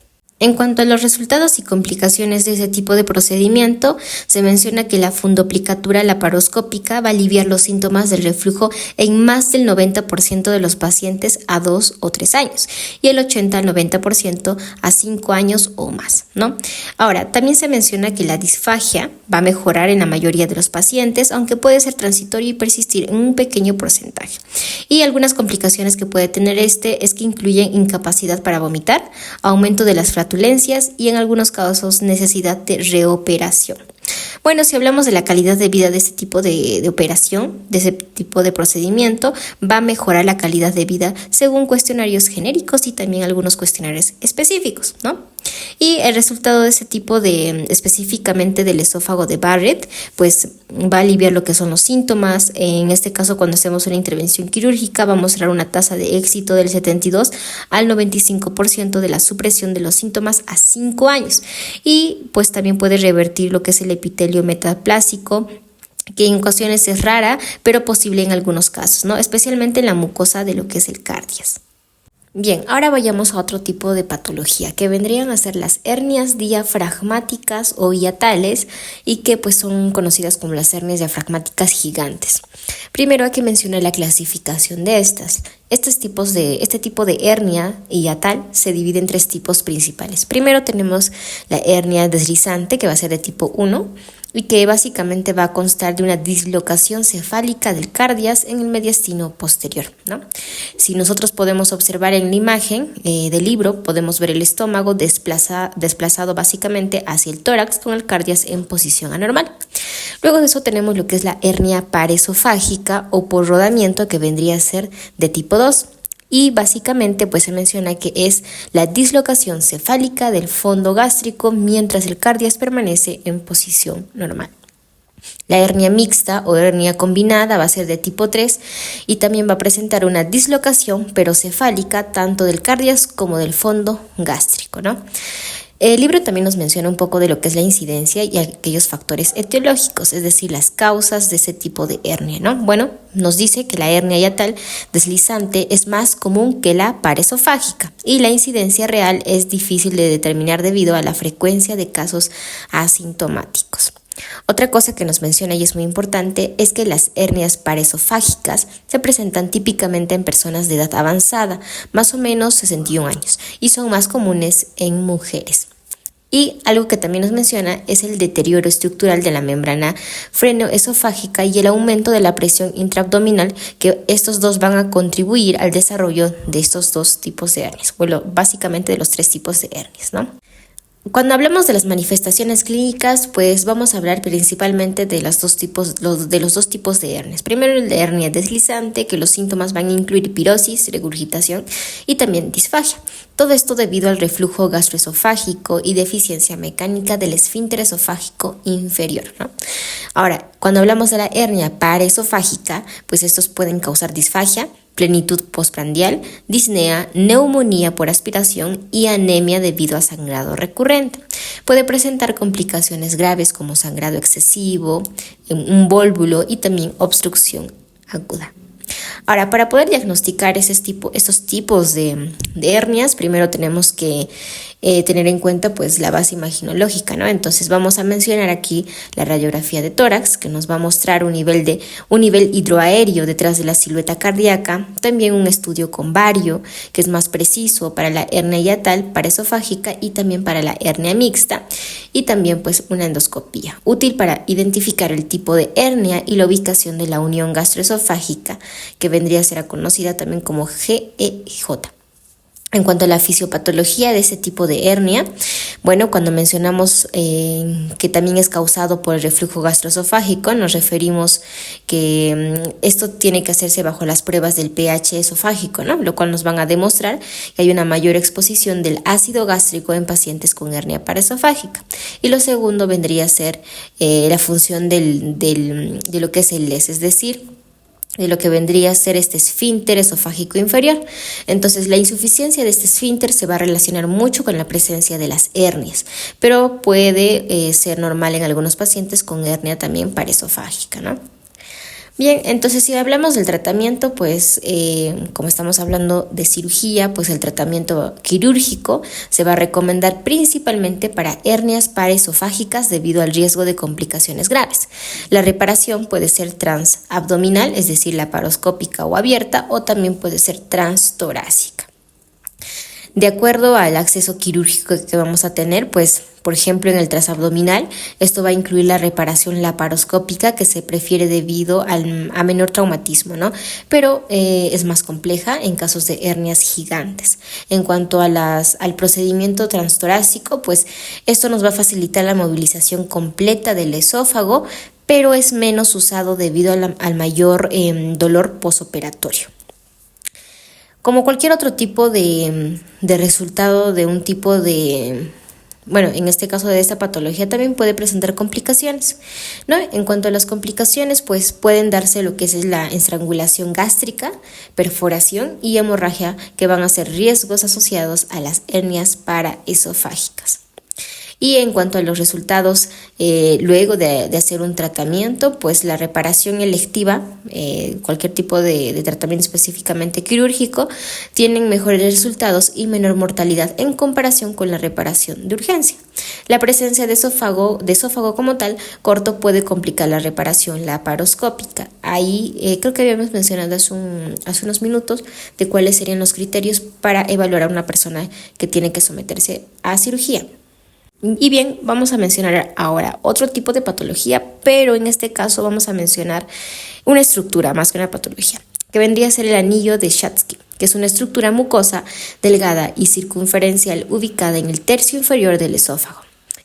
En cuanto a los resultados y complicaciones de ese tipo de procedimiento, se menciona que la fundoplicatura laparoscópica va a aliviar los síntomas del reflujo en más del 90% de los pacientes a 2 o 3 años y el 80 al 90% a 5 años o más, ¿no? Ahora, también se menciona que la disfagia va a mejorar en la mayoría de los pacientes, aunque puede ser transitorio y persistir en un pequeño porcentaje. Y algunas complicaciones que puede tener es que incluyen incapacidad para vomitar, aumento de las flatulencias y en algunos casos necesidad de reoperación. Bueno, si hablamos de la calidad de vida de este tipo de operación, de ese tipo de procedimiento, va a mejorar la calidad de vida según cuestionarios genéricos y también algunos cuestionarios específicos, ¿no? Y el resultado de ese tipo específicamente del esófago de Barrett, pues va a aliviar lo que son los síntomas. En este caso, cuando hacemos una intervención quirúrgica, va a mostrar una tasa de éxito del 72 al 95% de la supresión de los síntomas a 5 años. Y pues también puede revertir lo que es el epitelio metaplásico, que en ocasiones es rara, pero posible en algunos casos, ¿no? Especialmente en la mucosa de lo que es el cardias. Bien, ahora vayamos a otro tipo de patología que vendrían a ser las hernias diafragmáticas o hiatales y que pues son conocidas como las hernias diafragmáticas gigantes. Primero hay que mencionar la clasificación de estas. Este tipo de hernia hiatal se divide en tres tipos principales. Primero tenemos la hernia deslizante, que va a ser de tipo 1 y que básicamente va a constar de una dislocación cefálica del cardias en el mediastino posterior, ¿no? Si nosotros podemos observar en la imagen del libro, podemos ver el estómago desplazado básicamente hacia el tórax con el cardias en posición anormal. Luego de eso tenemos lo que es la hernia paresofágica o por rodamiento, que vendría a ser de tipo 2. Y básicamente pues se menciona que es la dislocación cefálica del fondo gástrico mientras el cardias permanece en posición normal. La hernia mixta o hernia combinada va a ser de tipo 3 y también va a presentar una dislocación perocefálica tanto del cardias como del fondo gástrico, ¿no? El libro también nos menciona un poco de lo que es la incidencia y aquellos factores etiológicos, es decir, las causas de ese tipo de hernia, ¿no? Bueno, nos dice que la hernia hiatal deslizante es más común que la paresofágica y la incidencia real es difícil de determinar debido a la frecuencia de casos asintomáticos. Otra cosa que nos menciona y es muy importante es que las hernias paresofágicas se presentan típicamente en personas de edad avanzada, más o menos 61 años, y son más comunes en mujeres. Y algo que también nos menciona es el deterioro estructural de la membrana frenoesofágica y el aumento de la presión intraabdominal, que estos dos van a contribuir al desarrollo de estos dos tipos de hernias, bueno, básicamente de los tres tipos de hernias, ¿no? Cuando hablamos de las manifestaciones clínicas, pues vamos a hablar principalmente de los dos tipos de hernias. Primero, el de hernia deslizante, que los síntomas van a incluir pirosis, regurgitación y también disfagia. Todo esto debido al reflujo gastroesofágico y deficiencia mecánica del esfínter esofágico inferior, ¿no? Ahora, cuando hablamos de la hernia paresofágica, pues estos pueden causar disfagia, plenitud postprandial, disnea, neumonía por aspiración y anemia debido a sangrado recurrente. Puede presentar complicaciones graves como sangrado excesivo, un vólvulo y también obstrucción aguda. Ahora, para poder diagnosticar estos tipos de hernias, primero tenemos que tener en cuenta pues la base imaginológica, ¿no? Entonces vamos a mencionar aquí la radiografía de tórax, que nos va a mostrar un nivel hidroaéreo detrás de la silueta cardíaca, también un estudio con bario, que es más preciso para la hernia hiatal, paresofágica y también para la hernia mixta, y también pues una endoscopía, útil para identificar el tipo de hernia y la ubicación de la unión gastroesofágica, que vendría a ser conocida también como GEJ. En cuanto a la fisiopatología de ese tipo de hernia, bueno, cuando mencionamos que también es causado por el reflujo gastroesofágico, nos referimos que esto tiene que hacerse bajo las pruebas del pH esofágico, ¿no? Lo cual nos van a demostrar que hay una mayor exposición del ácido gástrico en pacientes con hernia paresofágica. Y lo segundo vendría a ser la función de lo que es el LES, es decir, de lo que vendría a ser este esfínter esofágico inferior. Entonces, la insuficiencia de este esfínter se va a relacionar mucho con la presencia de las hernias, pero puede ser normal en algunos pacientes con hernia también paresofágica, ¿no? Bien, entonces si hablamos del tratamiento, pues como estamos hablando de cirugía, pues el tratamiento quirúrgico se va a recomendar principalmente para hernias paresofágicas debido al riesgo de complicaciones graves. La reparación puede ser transabdominal, es decir, laparoscópica o abierta, o también puede ser transtorácica. De acuerdo al acceso quirúrgico que vamos a tener, pues, por ejemplo, en el transabdominal, esto va a incluir la reparación laparoscópica, que se prefiere debido a menor traumatismo, ¿no? Pero es más compleja en casos de hernias gigantes. En cuanto al procedimiento transtorácico, pues esto nos va a facilitar la movilización completa del esófago, pero es menos usado debido al mayor dolor posoperatorio. Como cualquier otro tipo de resultado de un tipo de, bueno, en este caso de esta patología también puede presentar complicaciones, ¿no? En cuanto a las complicaciones, pues pueden darse lo que es la estrangulación gástrica, perforación y hemorragia, que van a ser riesgos asociados a las hernias paraesofágicas. Y en cuanto a los resultados, luego de hacer un tratamiento, pues la reparación electiva, cualquier tipo de tratamiento específicamente quirúrgico, tienen mejores resultados y menor mortalidad en comparación con la reparación de urgencia. La presencia de esófago como tal corto puede complicar la reparación laparoscópica. Ahí creo que habíamos mencionado hace unos minutos de cuáles serían los criterios para evaluar a una persona que tiene que someterse a cirugía. Y bien, vamos a mencionar ahora otro tipo de patología, pero en este caso vamos a mencionar una estructura más que una patología, que vendría a ser el anillo de Schatzki, que es una estructura mucosa, delgada y circunferencial ubicada en el tercio inferior del esófago,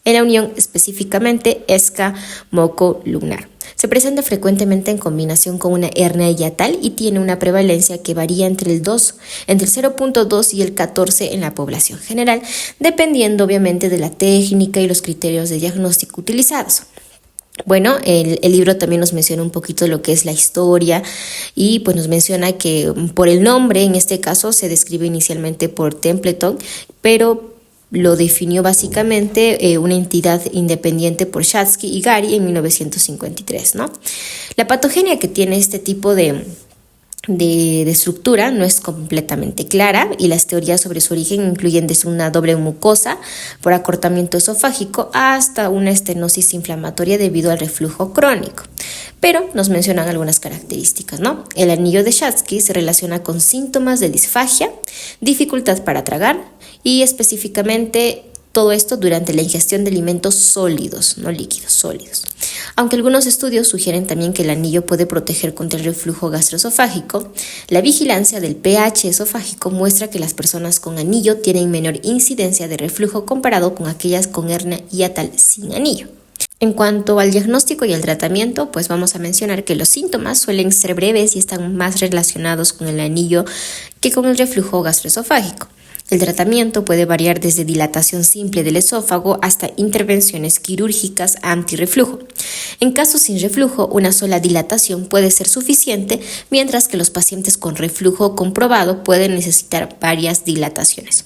en la unión específicamente esca-moco-lunar. Se presenta frecuentemente en combinación con una hernia hiatal y tiene una prevalencia que varía entre el 0.2 y el 14 en la población general, dependiendo obviamente de la técnica y los criterios de diagnóstico utilizados. Bueno, el libro también nos menciona un poquito lo que es la historia y pues nos menciona que por el nombre, en este caso, se describe inicialmente por Templeton, pero lo definió básicamente una entidad independiente por Schatzki y Gary en 1953, ¿no? La patogenia que tiene este tipo de estructura no es completamente clara y las teorías sobre su origen incluyen desde una doble mucosa por acortamiento esofágico hasta una estenosis inflamatoria debido al reflujo crónico. Pero nos mencionan algunas características, ¿no? El anillo de Schatzki se relaciona con síntomas de disfagia, dificultad para tragar y específicamente todo esto durante la ingestión de alimentos sólidos, no líquidos, sólidos. Aunque algunos estudios sugieren también que el anillo puede proteger contra el reflujo gastroesofágico, la vigilancia del pH esofágico muestra que las personas con anillo tienen menor incidencia de reflujo comparado con aquellas con hernia hiatal sin anillo. En cuanto al diagnóstico y al tratamiento, pues vamos a mencionar que los síntomas suelen ser breves y están más relacionados con el anillo que con el reflujo gastroesofágico. El tratamiento puede variar desde dilatación simple del esófago hasta intervenciones quirúrgicas antirreflujo. En casos sin reflujo, una sola dilatación puede ser suficiente, mientras que los pacientes con reflujo comprobado pueden necesitar varias dilataciones.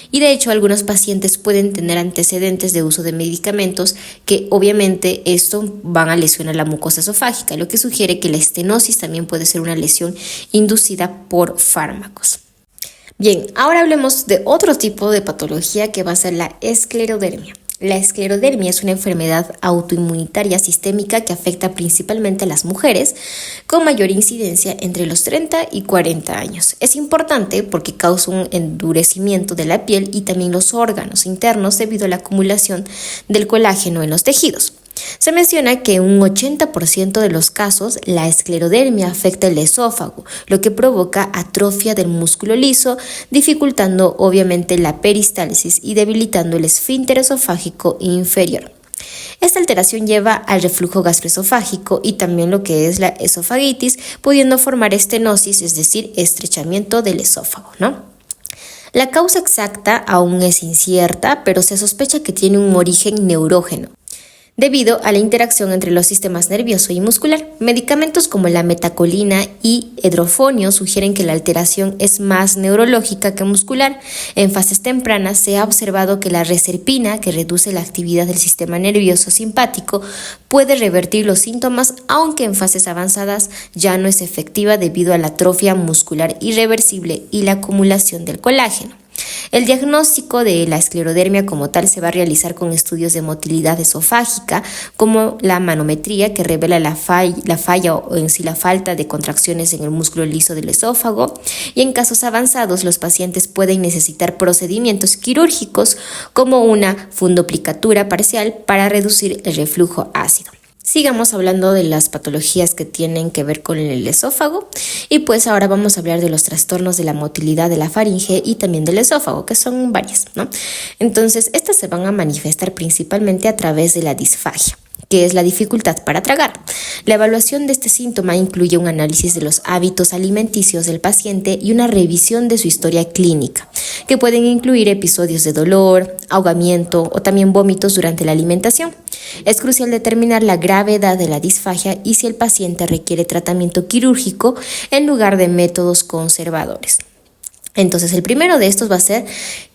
Y de hecho, algunos pacientes pueden tener antecedentes de uso de medicamentos que obviamente esto van a lesionar la mucosa esofágica, lo que sugiere que la estenosis también puede ser una lesión inducida por fármacos. Bien, ahora hablemos de otro tipo de patología que va a ser la esclerodermia. La esclerodermia es una enfermedad autoinmunitaria sistémica que afecta principalmente a las mujeres con mayor incidencia entre los 30 y 40 años. Es importante porque causa un endurecimiento de la piel y también los órganos internos debido a la acumulación del colágeno en los tejidos. Se menciona que en un 80% de los casos la esclerodermia afecta el esófago, lo que provoca atrofia del músculo liso, dificultando obviamente la peristalsis y debilitando el esfínter esofágico inferior. Esta alteración lleva al reflujo gastroesofágico y también lo que es la esofagitis, pudiendo formar estenosis, es decir, estrechamiento del esófago, ¿no? La causa exacta aún es incierta, pero se sospecha que tiene un origen neurógeno, debido a la interacción entre los sistemas nervioso y muscular. Medicamentos como la metacolina y edrofonio sugieren que la alteración es más neurológica que muscular. En fases tempranas se ha observado que la reserpina, que reduce la actividad del sistema nervioso simpático, puede revertir los síntomas, aunque en fases avanzadas ya no es efectiva debido a la atrofia muscular irreversible y la acumulación del colágeno. El diagnóstico de la esclerodermia como tal se va a realizar con estudios de motilidad esofágica, como la manometría, que revela la falla o en sí la falta de contracciones en el músculo liso del esófago, y en casos avanzados los pacientes pueden necesitar procedimientos quirúrgicos como una fundoplicatura parcial para reducir el reflujo ácido. Sigamos hablando de las patologías que tienen que ver con el esófago y pues ahora vamos a hablar de los trastornos de la motilidad de la faringe y también del esófago, que son varias, ¿no? Entonces, estas se van a manifestar principalmente a través de la disfagia, que es la dificultad para tragar. La evaluación de este síntoma incluye un análisis de los hábitos alimenticios del paciente y una revisión de su historia clínica, que pueden incluir episodios de dolor, ahogamiento o también vómitos durante la alimentación. Es crucial determinar la gravedad de la disfagia y si el paciente requiere tratamiento quirúrgico en lugar de métodos conservadores. Entonces, el primero de estos va a ser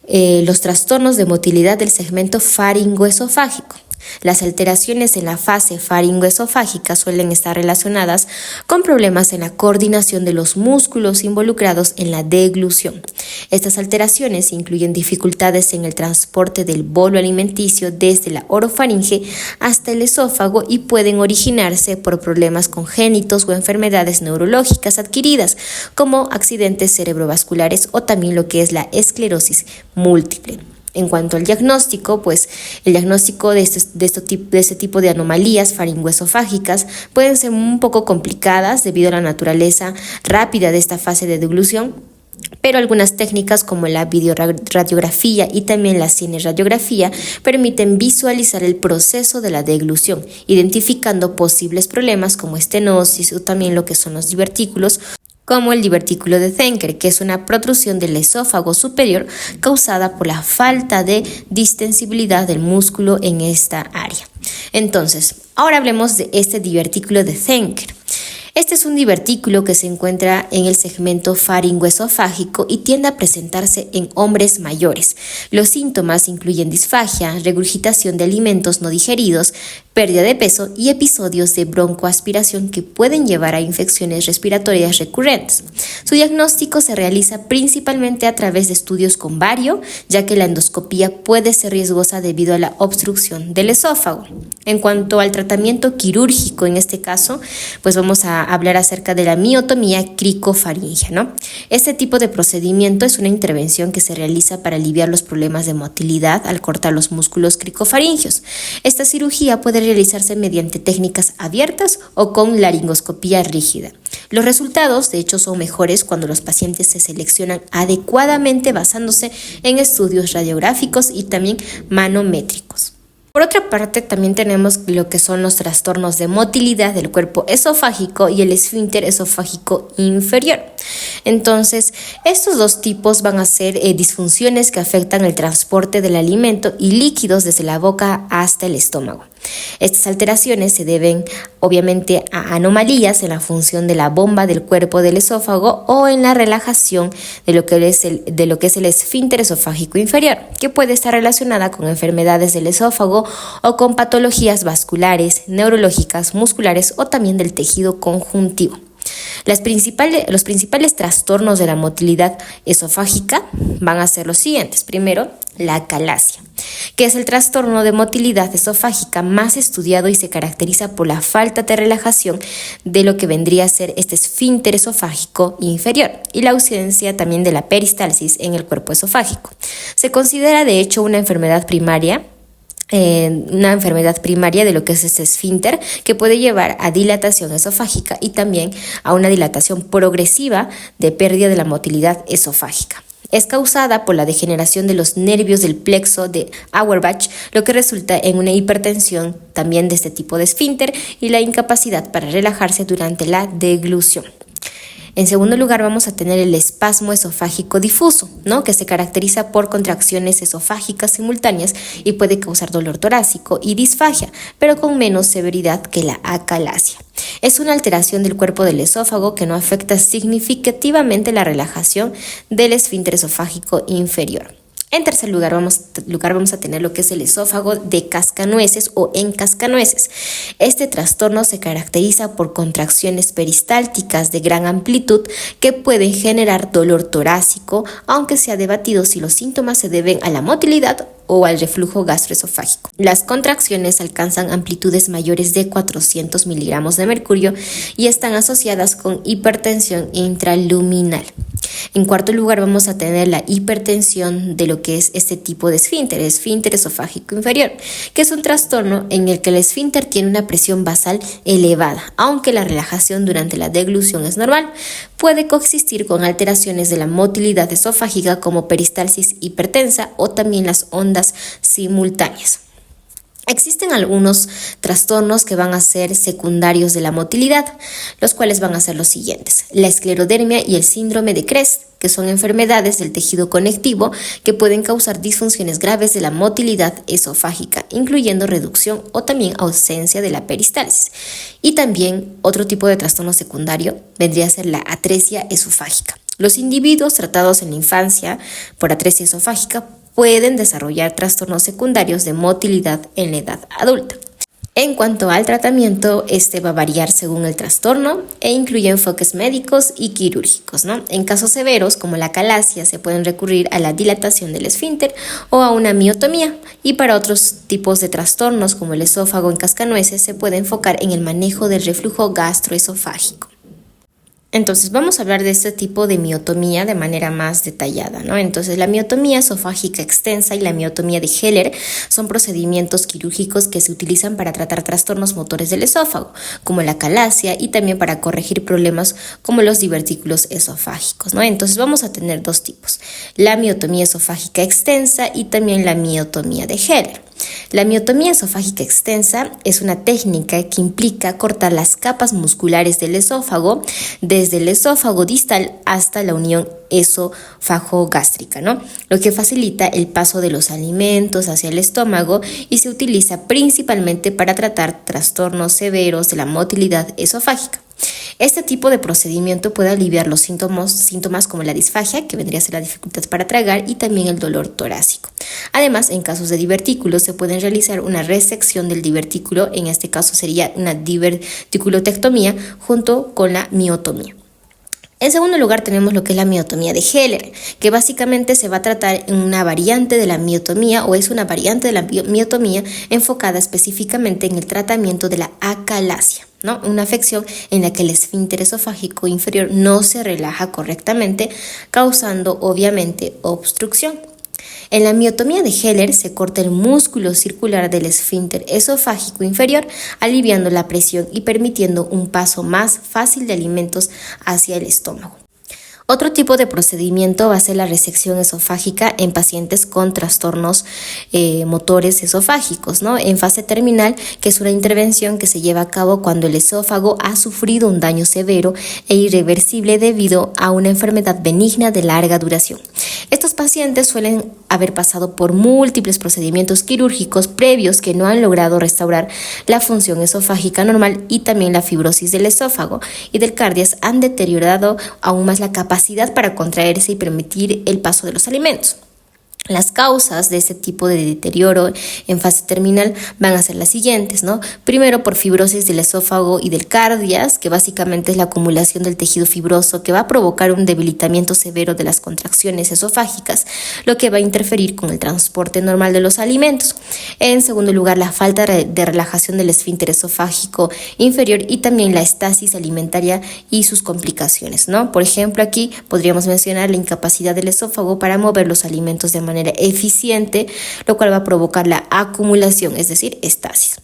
los trastornos de motilidad del segmento faringoesofágico. Las alteraciones en la fase faringoesofágica suelen estar relacionadas con problemas en la coordinación de los músculos involucrados en la deglución. Estas alteraciones incluyen dificultades en el transporte del bolo alimenticio desde la orofaringe hasta el esófago y pueden originarse por problemas congénitos o enfermedades neurológicas adquiridas, como accidentes cerebrovasculares o también lo que es la esclerosis múltiple. En cuanto al diagnóstico, pues el diagnóstico de este tipo de anomalías faringoesofágicas pueden ser un poco complicadas debido a la naturaleza rápida de esta fase de deglución, pero algunas técnicas como la videoradiografía y también la cineradiografía permiten visualizar el proceso de la deglución, identificando posibles problemas como estenosis o también lo que son los divertículos, como el divertículo de Zenker, que es una protrusión del esófago superior causada por la falta de distensibilidad del músculo en esta área. Entonces, ahora hablemos de este divertículo de Zenker. Este es un divertículo que se encuentra en el segmento faringoesofágico y tiende a presentarse en hombres mayores. Los síntomas incluyen disfagia, regurgitación de alimentos no digeridos, pérdida de peso y episodios de broncoaspiración que pueden llevar a infecciones respiratorias recurrentes. Su diagnóstico se realiza principalmente a través de estudios con bario, ya que la endoscopía puede ser riesgosa debido a la obstrucción del esófago. En cuanto al tratamiento quirúrgico, en este caso, pues vamos a hablar acerca de la miotomía cricofaringea, ¿no? Este tipo de procedimiento es una intervención que se realiza para aliviar los problemas de motilidad al cortar los músculos cricofaringios. Esta cirugía puede realizarse mediante técnicas abiertas o con laringoscopía rígida. Los resultados, de hecho, son mejores cuando los pacientes se seleccionan adecuadamente basándose en estudios radiográficos y también manométricos. Por otra parte, también tenemos lo que son los trastornos de motilidad del cuerpo esofágico y el esfínter esofágico inferior. Entonces, estos dos tipos van a ser disfunciones que afectan el transporte del alimento y líquidos desde la boca hasta el estómago. Estas alteraciones se deben obviamente a anomalías en la función de la bomba del cuerpo del esófago o en la relajación de lo que es el esfínter esofágico inferior, que puede estar relacionada con enfermedades del esófago o con patologías vasculares, neurológicas, musculares o también del tejido conjuntivo. Los principales trastornos de la motilidad esofágica van a ser los siguientes. Primero, la acalasia, que es el trastorno de motilidad esofágica más estudiado y se caracteriza por la falta de relajación de lo que vendría a ser este esfínter esofágico inferior y la ausencia también de la peristalsis en el cuerpo esofágico. Se considera de hecho una enfermedad primaria de lo que es este esfínter, que puede llevar a dilatación esofágica y también a una dilatación progresiva de pérdida de la motilidad esofágica. Es causada por la degeneración de los nervios del plexo de Auerbach, lo que resulta en una hipertensión también de este tipo de esfínter y la incapacidad para relajarse durante la deglución. En segundo lugar, vamos a tener el espasmo esofágico difuso, ¿no? Que se caracteriza por contracciones esofágicas simultáneas y puede causar dolor torácico y disfagia, pero con menos severidad que la acalasia. Es una alteración del cuerpo del esófago que no afecta significativamente la relajación del esfínter esofágico inferior. En tercer lugar vamos a tener lo que es el esófago de cascanueces o en cascanueces. Este trastorno se caracteriza por contracciones peristálticas de gran amplitud que pueden generar dolor torácico, aunque se ha debatido si los síntomas se deben a la motilidad o al reflujo gastroesofágico. Las contracciones alcanzan amplitudes mayores de 400 miligramos de mercurio y están asociadas con hipertensión intraluminal. En cuarto lugar vamos a tener la hipertensión de lo que es este tipo de esfínter, el esfínter esofágico inferior, que es un trastorno en el que el esfínter tiene una presión basal elevada, aunque la relajación durante la deglución es normal. Puede coexistir con alteraciones de la motilidad esofágica como peristalsis hipertensa o también las ondas simultáneas. Existen algunos trastornos que van a ser secundarios de la motilidad, los cuales van a ser los siguientes: la esclerodermia y el síndrome de Crest, que son enfermedades del tejido conectivo que pueden causar disfunciones graves de la motilidad esofágica, incluyendo reducción o también ausencia de la peristalsis. Y también otro tipo de trastorno secundario vendría a ser la atresia esofágica. Los individuos tratados en la infancia por atresia esofágica pueden desarrollar trastornos secundarios de motilidad en la edad adulta. En cuanto al tratamiento, este va a variar según el trastorno e incluye enfoques médicos y quirúrgicos, ¿no? En casos severos, como la acalasia, se pueden recurrir a la dilatación del esfínter o a una miotomía. Y para otros tipos de trastornos, como el esófago en cascanueces, se puede enfocar en el manejo del reflujo gastroesofágico. Entonces vamos a hablar de este tipo de miotomía de manera más detallada, ¿no? Entonces la miotomía esofágica extensa y la miotomía de Heller son procedimientos quirúrgicos que se utilizan para tratar trastornos motores del esófago, como la acalasia, y también para corregir problemas como los divertículos esofágicos, ¿no? Entonces vamos a tener dos tipos, la miotomía esofágica extensa y también la miotomía de Heller. La miotomía esofágica extensa es una técnica que implica cortar las capas musculares del esófago desde el esófago distal hasta la unión esófago-gástrica, ¿no? Lo que facilita el paso de los alimentos hacia el estómago y se utiliza principalmente para tratar trastornos severos de la motilidad esofágica. Este tipo de procedimiento puede aliviar los síntomas como la disfagia, que vendría a ser la dificultad para tragar, y también el dolor torácico. Además, en casos de divertículos se puede realizar una resección del divertículo, en este caso sería una diverticulotectomía junto con la miotomía. En segundo lugar tenemos lo que es la miotomía de Heller, que básicamente se va a tratar en una variante de la miotomía o es una variante de la miotomía enfocada específicamente en el tratamiento de la acalasia, ¿no? Una afección en la que el esfínter esofágico inferior no se relaja correctamente, causando obviamente obstrucción. En la miotomía de Heller se corta el músculo circular del esfínter esofágico inferior, aliviando la presión y permitiendo un paso más fácil de alimentos hacia el estómago. Otro tipo de procedimiento va a ser la resección esofágica en pacientes con trastornos motores esofágicos, ¿no? En fase terminal, que es una intervención que se lleva a cabo cuando el esófago ha sufrido un daño severo e irreversible debido a una enfermedad benigna de larga duración. Estos pacientes suelen haber pasado por múltiples procedimientos quirúrgicos previos que no han logrado restaurar la función esofágica normal, y también la fibrosis del esófago y del cardias han deteriorado aún más la capacidad para contraerse y permitir el paso de los alimentos. Las causas de este tipo de deterioro en fase terminal van a ser las siguientes, ¿no? Primero, por fibrosis del esófago y del cardias, que básicamente es la acumulación del tejido fibroso que va a provocar un debilitamiento severo de las contracciones esofágicas, lo que va a interferir con el transporte normal de los alimentos. En segundo lugar, la falta de relajación del esfínter esofágico inferior y también la estasis alimentaria y sus complicaciones, ¿no? Por ejemplo, aquí podríamos mencionar la incapacidad del esófago para mover los alimentos de manera eficiente, lo cual va a provocar la acumulación, es decir, estasis.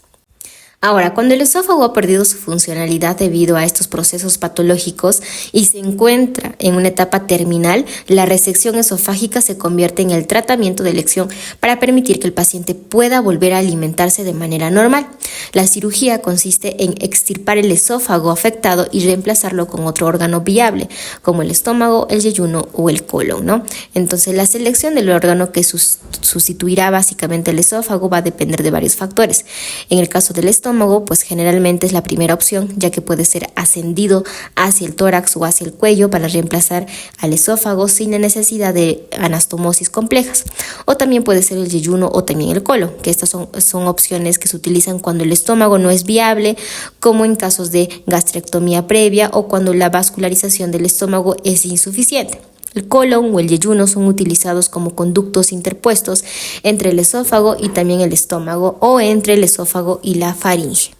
Ahora, cuando el esófago ha perdido su funcionalidad debido a estos procesos patológicos y se encuentra en una etapa terminal, la resección esofágica se convierte en el tratamiento de elección para permitir que el paciente pueda volver a alimentarse de manera normal. La cirugía consiste en extirpar el esófago afectado y reemplazarlo con otro órgano viable, como el estómago, el yeyuno o el colon, ¿no? Entonces, la selección del órgano que sustituirá básicamente el esófago va a depender de varios factores. En el caso del estómago, pues generalmente es la primera opción, ya que puede ser ascendido hacia el tórax o hacia el cuello para reemplazar al esófago sin la necesidad de anastomosis complejas. O también puede ser el yeyuno o también el colon, que estas son opciones que se utilizan cuando el estómago no es viable, como en casos de gastrectomía previa o cuando la vascularización del estómago es insuficiente. El colon o el yeyuno son utilizados como conductos interpuestos entre el esófago y también el estómago, o entre el esófago y la faringe.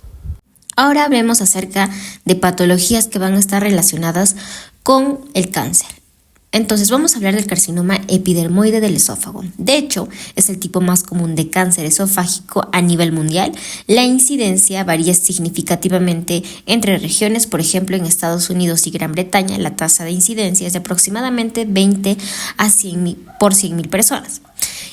Ahora hablemos acerca de patologías que van a estar relacionadas con el cáncer. Entonces vamos a hablar del carcinoma epidermoide del esófago. De hecho, es el tipo más común de cáncer esofágico a nivel mundial. La incidencia varía significativamente entre regiones. Por ejemplo, en Estados Unidos y Gran Bretaña, la tasa de incidencia es de aproximadamente 20 a 100 por 100.000 personas.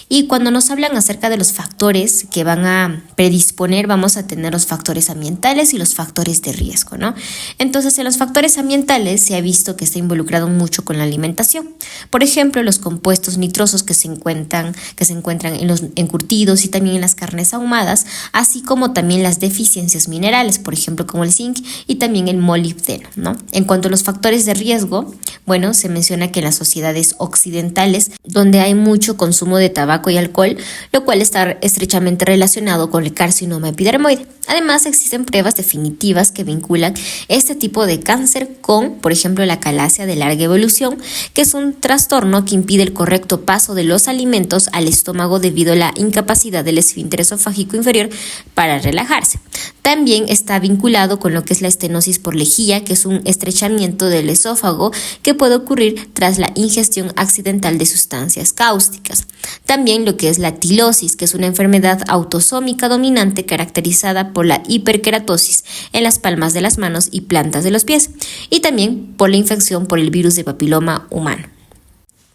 Y cuando nos hablan acerca de los factores que van a predisponer, vamos a tener los factores ambientales y los factores de riesgo, ¿no? Entonces, en los factores ambientales se ha visto que está involucrado mucho con la alimentación. Por ejemplo, los compuestos nitrosos que se encuentran en los encurtidos y también en las carnes ahumadas, así como también las deficiencias minerales, por ejemplo, como el zinc y también el molibdeno, ¿no? En cuanto a los factores de riesgo, Bueno, se menciona que en las sociedades occidentales, donde hay mucho consumo de tabaco y alcohol, lo cual está estrechamente relacionado con el carcinoma epidermoide. Además, existen pruebas definitivas que vinculan este tipo de cáncer con, por ejemplo, la calasia de larga evolución, que es un trastorno que impide el correcto paso de los alimentos al estómago debido a la incapacidad del esfínter esofágico inferior para relajarse. También está vinculado con lo que es la estenosis por lejía, que es un estrechamiento del esófago que puede ocurrir tras la ingestión accidental de sustancias cáusticas. También lo que es la tilosis, que es una enfermedad autosómica dominante caracterizada por la hiperkeratosis en las palmas de las manos y plantas de los pies, y también por la infección por el virus de papiloma humano.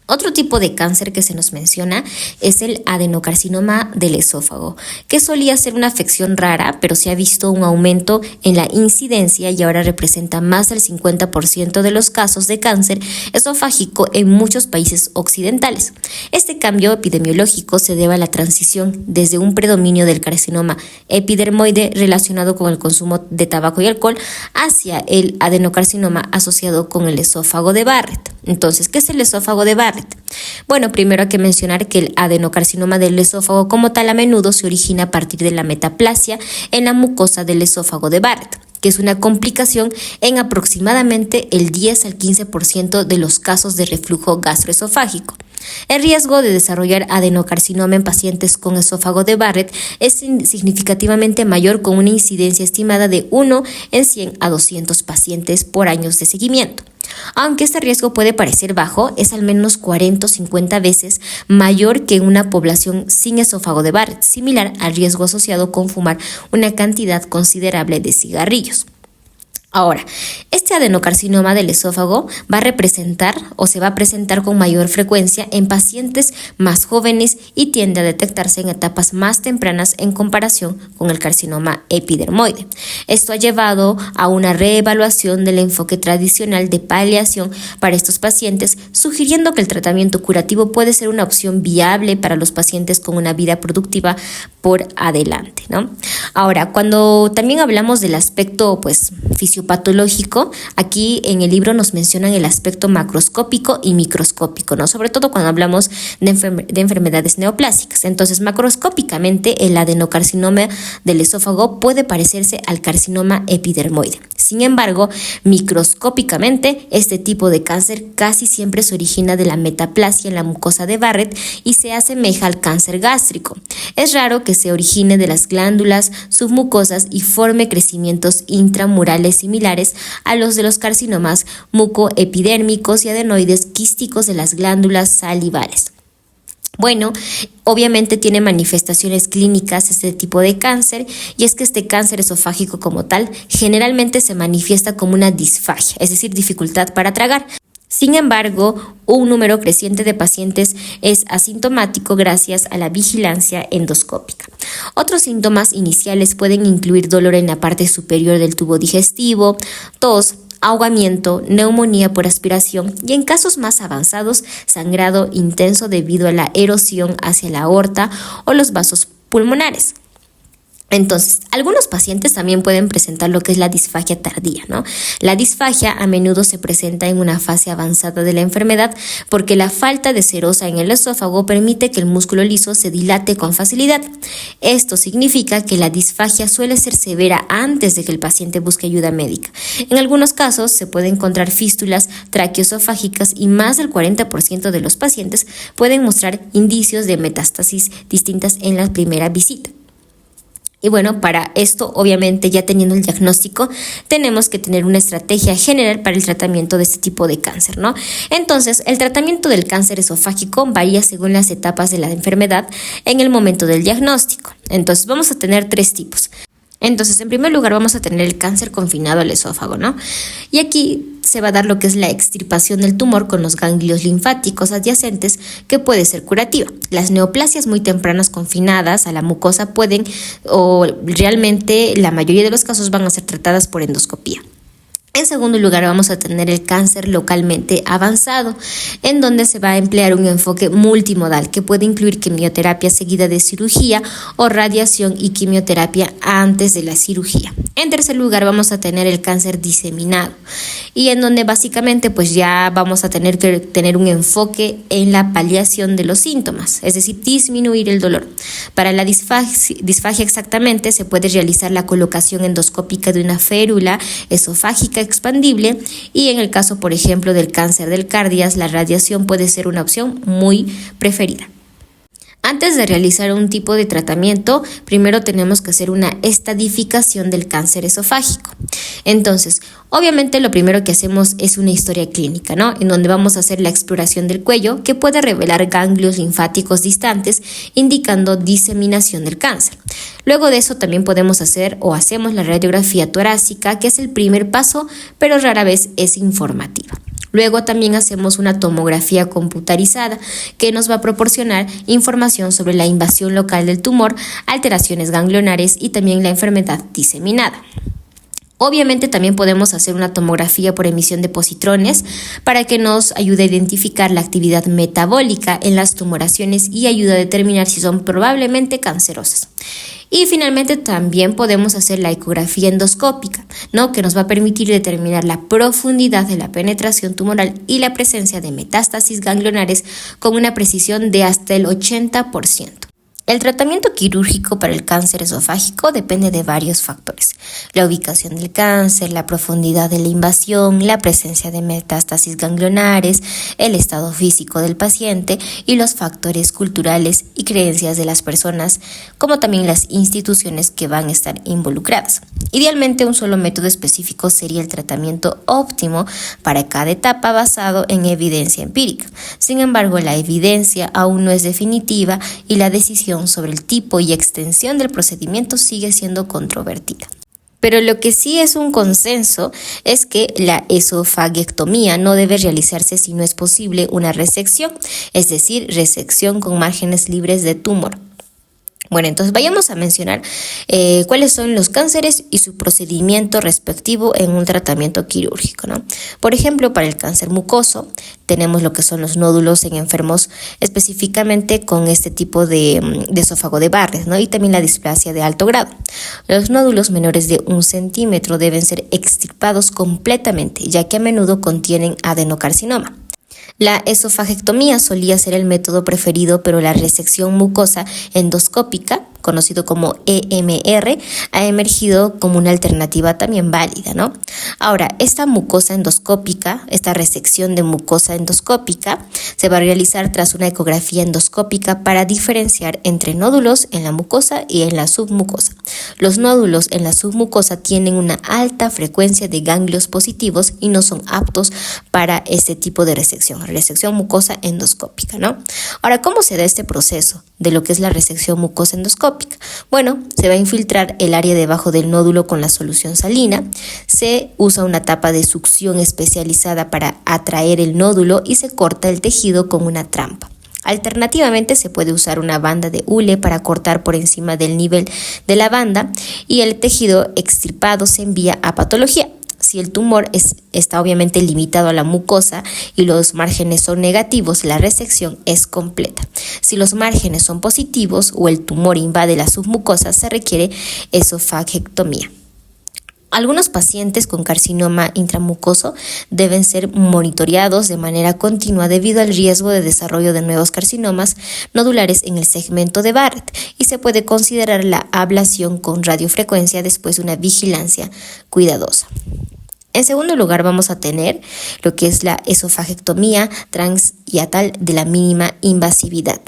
Otro tipo de cáncer que se nos menciona es el adenocarcinoma del esófago, que solía ser una afección rara, pero se ha visto un aumento en la incidencia y ahora representa más del 50% de los casos de cáncer esofágico en muchos países occidentales. Este cambio epidemiológico se debe a la transición desde un predominio del carcinoma epidermoide relacionado con el consumo de tabaco y alcohol hacia el adenocarcinoma asociado con el esófago de Barrett. Entonces, ¿qué es el esófago de Barrett? Bueno, primero hay que mencionar que el adenocarcinoma del esófago como tal a menudo se origina a partir de la metaplasia en la mucosa del esófago de Barrett, que es una complicación en aproximadamente el 10 al 15% de los casos de reflujo gastroesofágico. El riesgo de desarrollar adenocarcinoma en pacientes con esófago de Barrett es significativamente mayor, con una incidencia estimada de 1 en 100 a 200 pacientes por años de seguimiento. Aunque este riesgo puede parecer bajo, es al menos 40 o 50 veces mayor que en una población sin esófago de Barrett, similar al riesgo asociado con fumar una cantidad considerable de cigarrillos. Ahora, este adenocarcinoma del esófago va a representar o se va a presentar con mayor frecuencia en pacientes más jóvenes y tiende a detectarse en etapas más tempranas en comparación con el carcinoma epidermoide. Esto ha llevado a una reevaluación del enfoque tradicional de paliación para estos pacientes, sugiriendo que el tratamiento curativo puede ser una opción viable para los pacientes con una vida productiva por adelante, ¿no? Ahora, cuando también hablamos del aspecto fisiopatológico, aquí en el libro nos mencionan el aspecto macroscópico y microscópico, ¿no? Sobre todo cuando hablamos de enfermedades neoplásicas. Entonces, macroscópicamente, el adenocarcinoma del esófago puede parecerse al carcinoma epidermoide. Sin embargo, microscópicamente, este tipo de cáncer casi siempre se origina de la metaplasia en la mucosa de Barrett y se asemeja al cáncer gástrico. Es raro que se origine de las glándulas submucosas y forme crecimientos intramurales similares a los de los carcinomas mucoepidérmicos y adenoides quísticos de las glándulas salivales. Bueno, obviamente tiene manifestaciones clínicas este tipo de cáncer, y es que este cáncer esofágico como tal generalmente se manifiesta como una disfagia, es decir, dificultad para tragar. Sin embargo, un número creciente de pacientes es asintomático gracias a la vigilancia endoscópica. Otros síntomas iniciales pueden incluir dolor en la parte superior del tubo digestivo, tos, ahogamiento, neumonía por aspiración y, en casos más avanzados, sangrado intenso debido a la erosión hacia la aorta o los vasos pulmonares. Entonces, algunos pacientes también pueden presentar lo que es la disfagia tardía, ¿no? La disfagia a menudo se presenta en una fase avanzada de la enfermedad porque la falta de serosa en el esófago permite que el músculo liso se dilate con facilidad. Esto significa que la disfagia suele ser severa antes de que el paciente busque ayuda médica. En algunos casos se puede encontrar fístulas traqueoesofágicas y más del 40% de los pacientes pueden mostrar indicios de metástasis distintas en la primera visita. Y bueno, para esto, obviamente, ya teniendo el diagnóstico, tenemos que tener una estrategia general para el tratamiento de este tipo de cáncer, ¿no? Entonces, el tratamiento del cáncer esofágico varía según las etapas de la enfermedad en el momento del diagnóstico. Entonces, vamos a tener 3 tipos. Entonces, en primer lugar, vamos a tener el cáncer confinado al esófago, ¿no? Y aquí se va a dar lo que es la extirpación del tumor con los ganglios linfáticos adyacentes, que puede ser curativa. Las neoplasias muy tempranas confinadas a la mucosa realmente la mayoría de los casos van a ser tratadas por endoscopía. En segundo lugar, vamos a tener el cáncer localmente avanzado, en donde se va a emplear un enfoque multimodal que puede incluir quimioterapia seguida de cirugía o radiación y quimioterapia antes de la cirugía. En tercer lugar, vamos a tener el cáncer diseminado, y en donde básicamente pues ya vamos a tener que tener un enfoque en la paliación de los síntomas, es decir, disminuir el dolor. Para la disfagia exactamente se puede realizar la colocación endoscópica de una férula esofágica expandible, y en el caso, por ejemplo, del cáncer del cardias, la radiación puede ser una opción muy preferida. Antes de realizar un tipo de tratamiento, primero tenemos que hacer una estadificación del cáncer esofágico. Entonces, obviamente lo primero que hacemos es una historia clínica, ¿no? En donde vamos a hacer la exploración del cuello, que puede revelar ganglios linfáticos distantes, indicando diseminación del cáncer. Luego de eso también podemos hacer o hacemos la radiografía torácica, que es el primer paso, pero rara vez es informativa. Luego también hacemos una tomografía computarizada que nos va a proporcionar información sobre la invasión local del tumor, alteraciones ganglionares y también la enfermedad diseminada. Obviamente también podemos hacer una tomografía por emisión de positrones para que nos ayude a identificar la actividad metabólica en las tumoraciones y ayuda a determinar si son probablemente cancerosas. Y finalmente también podemos hacer la ecografía endoscópica, ¿no? Que nos va a permitir determinar la profundidad de la penetración tumoral y la presencia de metástasis ganglionares con una precisión de hasta el 80%. El tratamiento quirúrgico para el cáncer esofágico depende de varios factores: la ubicación del cáncer, la profundidad de la invasión, la presencia de metástasis ganglionares, el estado físico del paciente y los factores culturales y creencias de las personas, como también las instituciones que van a estar involucradas. Idealmente, un solo método específico sería el tratamiento óptimo para cada etapa basado en evidencia empírica. Sin embargo, la evidencia aún no es definitiva y la decisión sobre el tipo y extensión del procedimiento sigue siendo controvertida. Pero lo que sí es un consenso es que la esofaguectomía no debe realizarse si no es posible una resección, es decir, resección con márgenes libres de tumor. Bueno, entonces vayamos a mencionar cuáles son los cánceres y su procedimiento respectivo en un tratamiento quirúrgico, ¿no? Por ejemplo, para el cáncer mucoso tenemos lo que son los nódulos en enfermos específicamente con este tipo de esófago de Barrett, ¿no? Y también la displasia de alto grado. Los nódulos menores de 1 centímetro deben ser extirpados completamente, ya que a menudo contienen adenocarcinoma. La esofagectomía solía ser el método preferido, pero la resección mucosa endoscópica, conocido como EMR, ha emergido como una alternativa también válida, ¿no? Ahora, esta mucosa endoscópica, esta resección de mucosa endoscópica, se va a realizar tras una ecografía endoscópica para diferenciar entre nódulos en la mucosa y en la submucosa. Los nódulos en la submucosa tienen una alta frecuencia de ganglios positivos y no son aptos para este tipo de resección mucosa endoscópica, ¿no? Ahora, ¿cómo se da este proceso de lo que es la resección mucosa endoscópica? Bueno, se va a infiltrar el área debajo del nódulo con la solución salina, se usa una tapa de succión especializada para atraer el nódulo y se corta el tejido con una trampa. Alternativamente se puede usar una banda de hule para cortar por encima del nivel de la banda y el tejido extirpado se envía a patología. Si el tumor está obviamente limitado a la mucosa y los márgenes son negativos, la resección es completa. Si los márgenes son positivos o el tumor invade la submucosa, se requiere esofagectomía. Algunos pacientes con carcinoma intramucoso deben ser monitoreados de manera continua debido al riesgo de desarrollo de nuevos carcinomas nodulares en el segmento de Barrett, y se puede considerar la ablación con radiofrecuencia después de una vigilancia cuidadosa. En segundo lugar, vamos a tener lo que es la esofagectomía transhiatal de la mínima invasividad.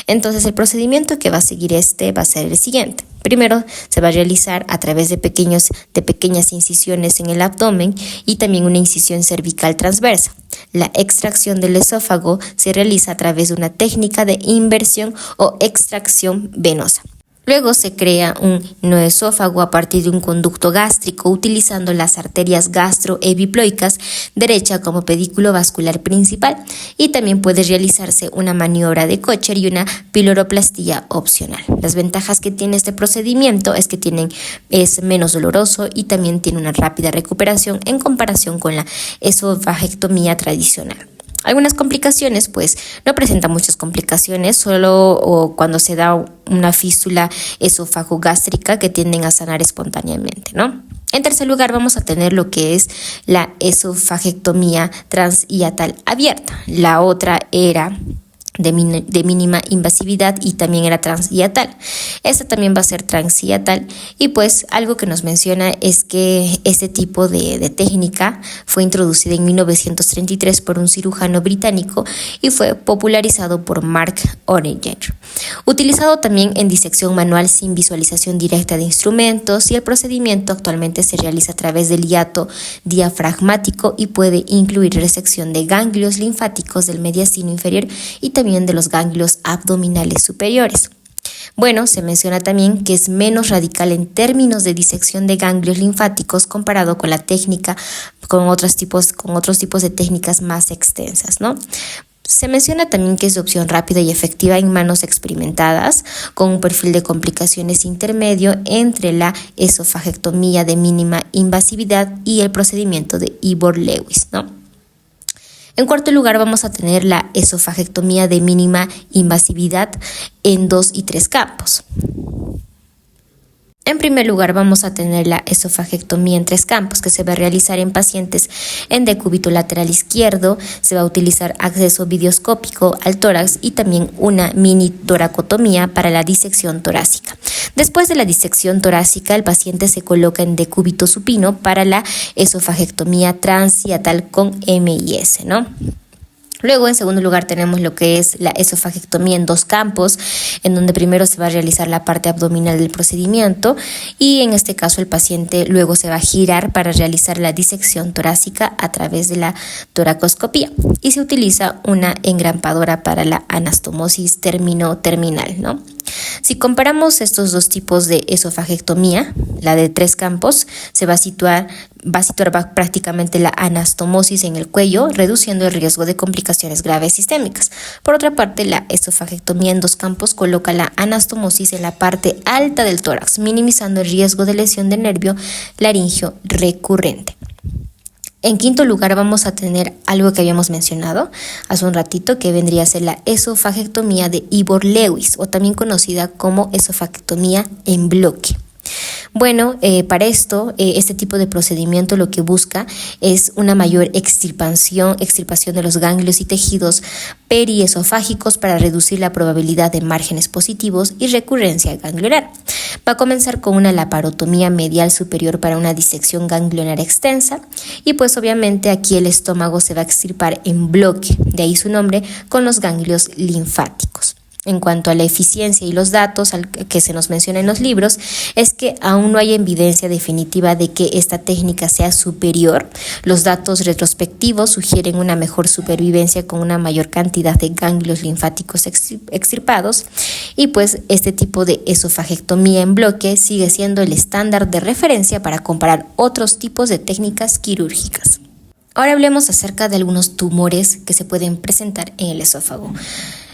Entonces, el procedimiento que va a seguir va a ser el siguiente. Primero, se va a realizar a través de pequeñas incisiones en el abdomen y también una incisión cervical transversa. La extracción del esófago se realiza a través de una técnica de inversión o extracción venosa. Luego se crea un noesófago a partir de un conducto gástrico utilizando las arterias gastroepiploicas derecha como pedículo vascular principal, y también puede realizarse una maniobra de Kocher y una piloroplastia opcional. Las ventajas que tiene este procedimiento es que es menos doloroso y también tiene una rápida recuperación en comparación con la esofagectomía tradicional. Algunas complicaciones, pues no presenta muchas complicaciones, solo cuando se da una fístula esofagogástrica que tienden a sanar espontáneamente, ¿no? En tercer lugar, vamos a tener lo que es la esofagectomía transhiatal abierta. La otra era de mínima invasividad y también era transhiatal. Esta también va a ser transhiatal, y pues algo que nos menciona es que este tipo de técnica fue introducida en 1933 por un cirujano británico y fue popularizado por Mark Orringer. Utilizado también en disección manual sin visualización directa de instrumentos, y el procedimiento actualmente se realiza a través del hiato diafragmático y puede incluir resección de ganglios linfáticos del mediastino inferior y también de los ganglios abdominales superiores. Bueno, se menciona también que es menos radical en términos de disección de ganglios linfáticos comparado con la técnica, con otros tipos de técnicas más extensas, ¿no? Se menciona también que es de opción rápida y efectiva en manos experimentadas, con un perfil de complicaciones intermedio entre la esofagectomía de mínima invasividad y el procedimiento de Ivor-Lewis, ¿no? En cuarto lugar, vamos a tener la esofagectomía de mínima invasividad en 2 y 3 campos. En primer lugar, vamos a tener la esofagectomía en 3 campos, que se va a realizar en pacientes en decúbito lateral izquierdo. Se va a utilizar acceso videoscópico al tórax y también una mini toracotomía para la disección torácica. Después de la disección torácica, el paciente se coloca en decúbito supino para la esofagectomía transhiatal con MIS, ¿no? Luego, en segundo lugar, tenemos lo que es la esofagectomía en 2 campos, en donde primero se va a realizar la parte abdominal del procedimiento, y en este caso el paciente luego se va a girar para realizar la disección torácica a través de la toracoscopía, y se utiliza una engrampadora para la anastomosis terminal, ¿no? Si comparamos estos dos tipos de esofagectomía, la de 3 campos va a situar prácticamente la anastomosis en el cuello, reduciendo el riesgo de complicaciones graves sistémicas. Por otra parte, la esofagectomía en 2 campos coloca la anastomosis en la parte alta del tórax, minimizando el riesgo de lesión del nervio laringio recurrente. En quinto lugar, vamos a tener algo que habíamos mencionado hace un ratito, que vendría a ser la esofagectomía de Ivor-Lewis, o también conocida como esofagectomía en bloque. Bueno, para esto, este tipo de procedimiento lo que busca es una mayor extirpación de los ganglios y tejidos periesofágicos para reducir la probabilidad de márgenes positivos y recurrencia ganglionar. Va a comenzar con una laparotomía medial superior para una disección ganglionar extensa, y pues obviamente aquí el estómago se va a extirpar en bloque, de ahí su nombre, con los ganglios linfáticos. En cuanto a la eficiencia y los datos que se nos menciona en los libros, es que aún no hay evidencia definitiva de que esta técnica sea superior. Los datos retrospectivos sugieren una mejor supervivencia con una mayor cantidad de ganglios linfáticos extirpados, y pues este tipo de esofagectomía en bloque sigue siendo el estándar de referencia para comparar otros tipos de técnicas quirúrgicas. Ahora hablemos acerca de algunos tumores que se pueden presentar en el esófago.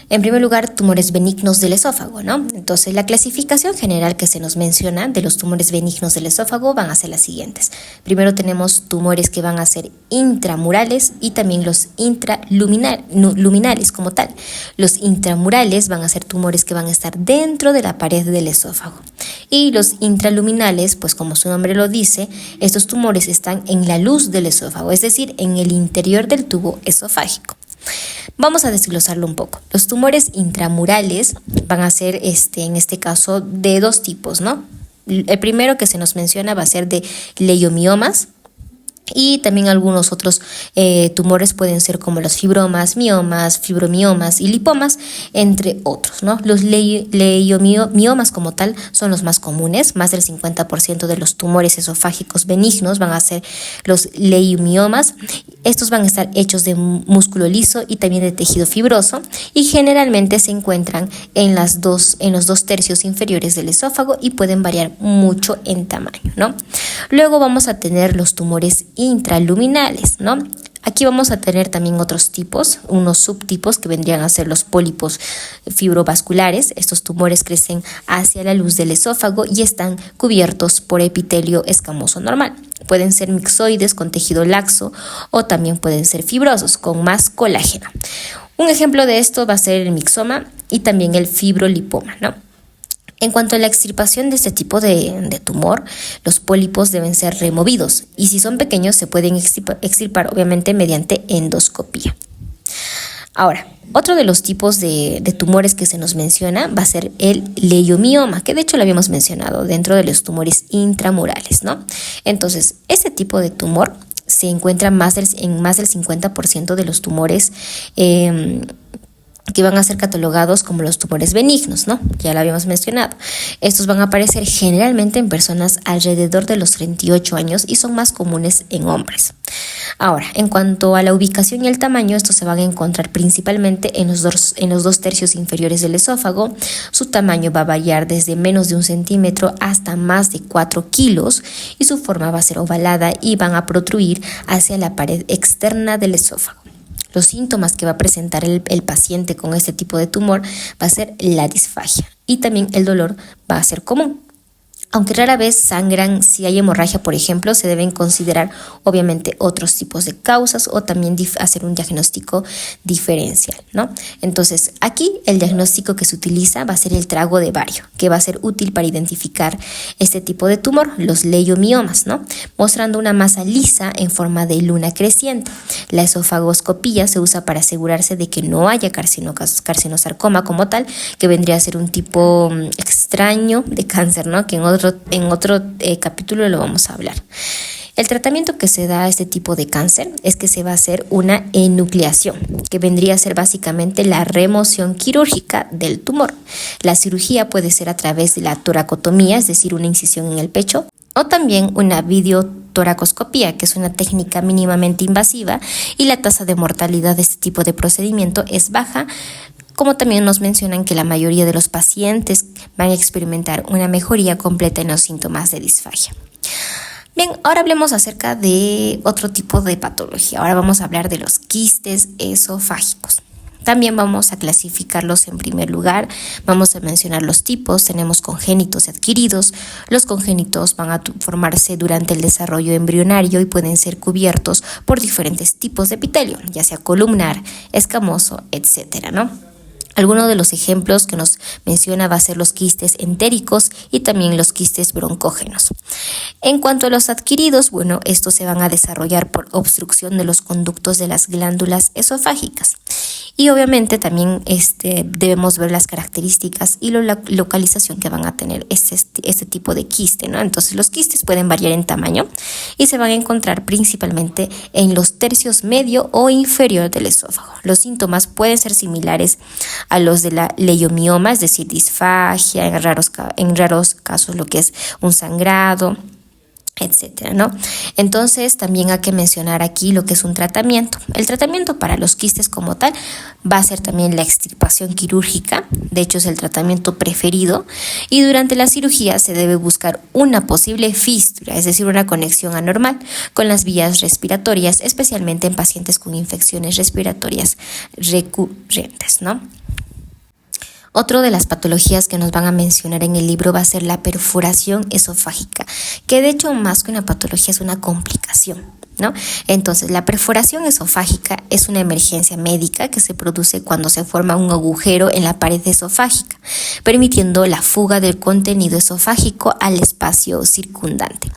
En primer lugar, tumores benignos del esófago, ¿no? Entonces, la clasificación general que se nos menciona de los tumores benignos del esófago van a ser las siguientes. Primero tenemos tumores que van a ser intramurales y también los intraluminales como tal. Los intramurales van a ser tumores que van a estar dentro de la pared del esófago. Y los intraluminales, pues como su nombre lo dice, estos tumores están en la luz del esófago, es decir, en el interior del tubo esofágico. Vamos a desglosarlo un poco. Los tumores intramurales van a ser, en este caso, de 2 tipos, ¿no? El primero que se nos menciona va a ser de leiomiomas, y también algunos otros tumores pueden ser como los fibromas, miomas, fibromiomas y lipomas, entre otros, ¿no? Los leiomiomas como tal son los más comunes. Más del 50% de los tumores esofágicos benignos van a ser los leiomiomas. Estos van a estar hechos de músculo liso y también de tejido fibroso y generalmente se encuentran en los dos tercios inferiores del esófago y pueden variar mucho en tamaño, ¿no? Luego vamos a tener los tumores intraluminales, ¿no? Aquí vamos a tener también otros tipos, unos subtipos que vendrían a ser los pólipos fibrovasculares. Estos tumores crecen hacia la luz del esófago y están cubiertos por epitelio escamoso normal. Pueden ser mixoides con tejido laxo o también pueden ser fibrosos con más colágeno. Un ejemplo de esto va a ser el mixoma y también el fibrolipoma, ¿no? En cuanto a la extirpación de este tipo de tumor, los pólipos deben ser removidos y si son pequeños se pueden extirpar obviamente mediante endoscopía. Ahora, otro de los tipos de tumores que se nos menciona va a ser el leiomioma, que de hecho lo habíamos mencionado dentro de los tumores intramurales, ¿no? Entonces, este tipo de tumor se encuentra en más del 50% de los tumores que van a ser catalogados como los tumores benignos, ¿no? Ya lo habíamos mencionado. Estos van a aparecer generalmente en personas alrededor de los 38 años y son más comunes en hombres. Ahora, en cuanto a la ubicación y el tamaño, estos se van a encontrar principalmente en los dos tercios inferiores del esófago. Su tamaño va a variar desde menos de 1 centímetro hasta más de 4 kilos y su forma va a ser ovalada y van a protruir hacia la pared externa del esófago. Los síntomas que va a presentar el paciente con este tipo de tumor va a ser la disfagia y también el dolor va a ser común. Aunque rara vez sangran, si hay hemorragia, por ejemplo, se deben considerar obviamente otros tipos de causas o también hacer un diagnóstico diferencial, ¿no? Entonces, aquí el diagnóstico que se utiliza va a ser el trago de bario, que va a ser útil para identificar este tipo de tumor, los leiomiomas, ¿no? Mostrando una masa lisa en forma de luna creciente. La esofagoscopía se usa para asegurarse de que no haya carcinosarcoma como tal, que vendría a ser un tipo extraño de cáncer, ¿no? Que en otro capítulo lo vamos a hablar. El tratamiento que se da a este tipo de cáncer es que se va a hacer una enucleación, que vendría a ser básicamente la remoción quirúrgica del tumor. La cirugía puede ser a través de la toracotomía, es decir, una incisión en el pecho, o también una videotoracoscopía, que es una técnica mínimamente invasiva y la tasa de mortalidad de este tipo de procedimiento es baja, como también nos mencionan que la mayoría de los pacientes van a experimentar una mejoría completa en los síntomas de disfagia. Bien, ahora hablemos acerca de otro tipo de patología. Ahora vamos a hablar de los quistes esofágicos. También vamos a clasificarlos en primer lugar, vamos a mencionar los tipos, tenemos congénitos y adquiridos. Los congénitos van a formarse durante el desarrollo embrionario y pueden ser cubiertos por diferentes tipos de epitelio, ya sea columnar, escamoso, etcétera, ¿no? Algunos de los ejemplos que nos menciona va a ser los quistes entéricos y también los quistes broncógenos. En cuanto a los adquiridos, bueno, estos se van a desarrollar por obstrucción de los conductos de las glándulas esofágicas. Y obviamente también debemos ver las características y la localización que van a tener este tipo de quiste, ¿no? Entonces los quistes pueden variar en tamaño y se van a encontrar principalmente en los tercios medio o inferior del esófago. Los síntomas pueden ser similares a los de la leiomioma, es decir, disfagia, en raros casos lo que es un sangrado, etcétera, ¿no? Entonces también hay que mencionar aquí lo que es un tratamiento. El tratamiento para los quistes como tal va a ser también la extirpación quirúrgica, de hecho es el tratamiento preferido, y durante la cirugía se debe buscar una posible fístula, es decir, una conexión anormal con las vías respiratorias, especialmente en pacientes con infecciones respiratorias recurrentes, ¿no? Otro de las patologías que nos van a mencionar en el libro va a ser la perforación esofágica, que de hecho más que una patología es una complicación, ¿no? Entonces, la perforación esofágica es una emergencia médica que se produce cuando se forma un agujero en la pared esofágica, permitiendo la fuga del contenido esofágico al espacio circundante.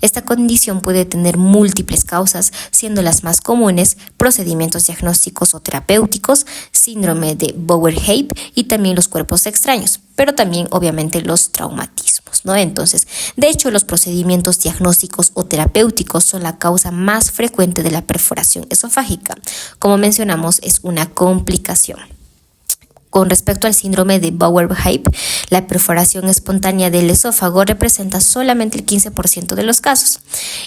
Esta condición puede tener múltiples causas, siendo las más comunes procedimientos diagnósticos o terapéuticos, síndrome de Bower-Hape y también los cuerpos extraños, pero también obviamente los traumatismos, ¿no? Entonces, de hecho, los procedimientos diagnósticos o terapéuticos son la causa más frecuente de la perforación esofágica. Como mencionamos, es una complicación. Con respecto al síndrome de Bower-Hyde, la perforación espontánea del esófago representa solamente el 15% de los casos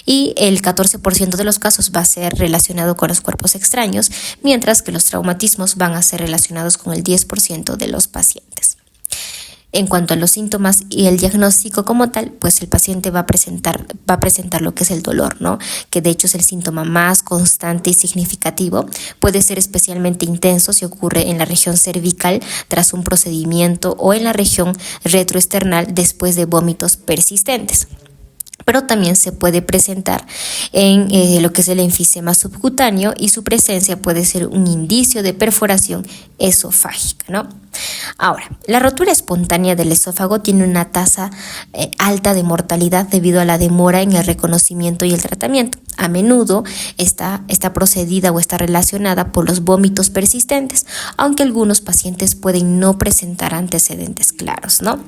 y el 14% de los casos va a ser relacionado con los cuerpos extraños, mientras que los traumatismos van a ser relacionados con el 10% de los pacientes. En cuanto a los síntomas y el diagnóstico como tal, pues el paciente va a presentar lo que es el dolor, ¿no? Que de hecho es el síntoma más constante y significativo. Puede ser especialmente intenso si ocurre en la región cervical tras un procedimiento o en la región retroesternal después de vómitos persistentes. Pero también se puede presentar en lo que es el enfisema subcutáneo y su presencia puede ser un indicio de perforación esofágica, ¿no? Ahora, la rotura espontánea del esófago tiene una tasa alta de mortalidad debido a la demora en el reconocimiento y el tratamiento. A menudo está procedida o está relacionada por los vómitos persistentes, aunque algunos pacientes pueden no presentar antecedentes claros, ¿no?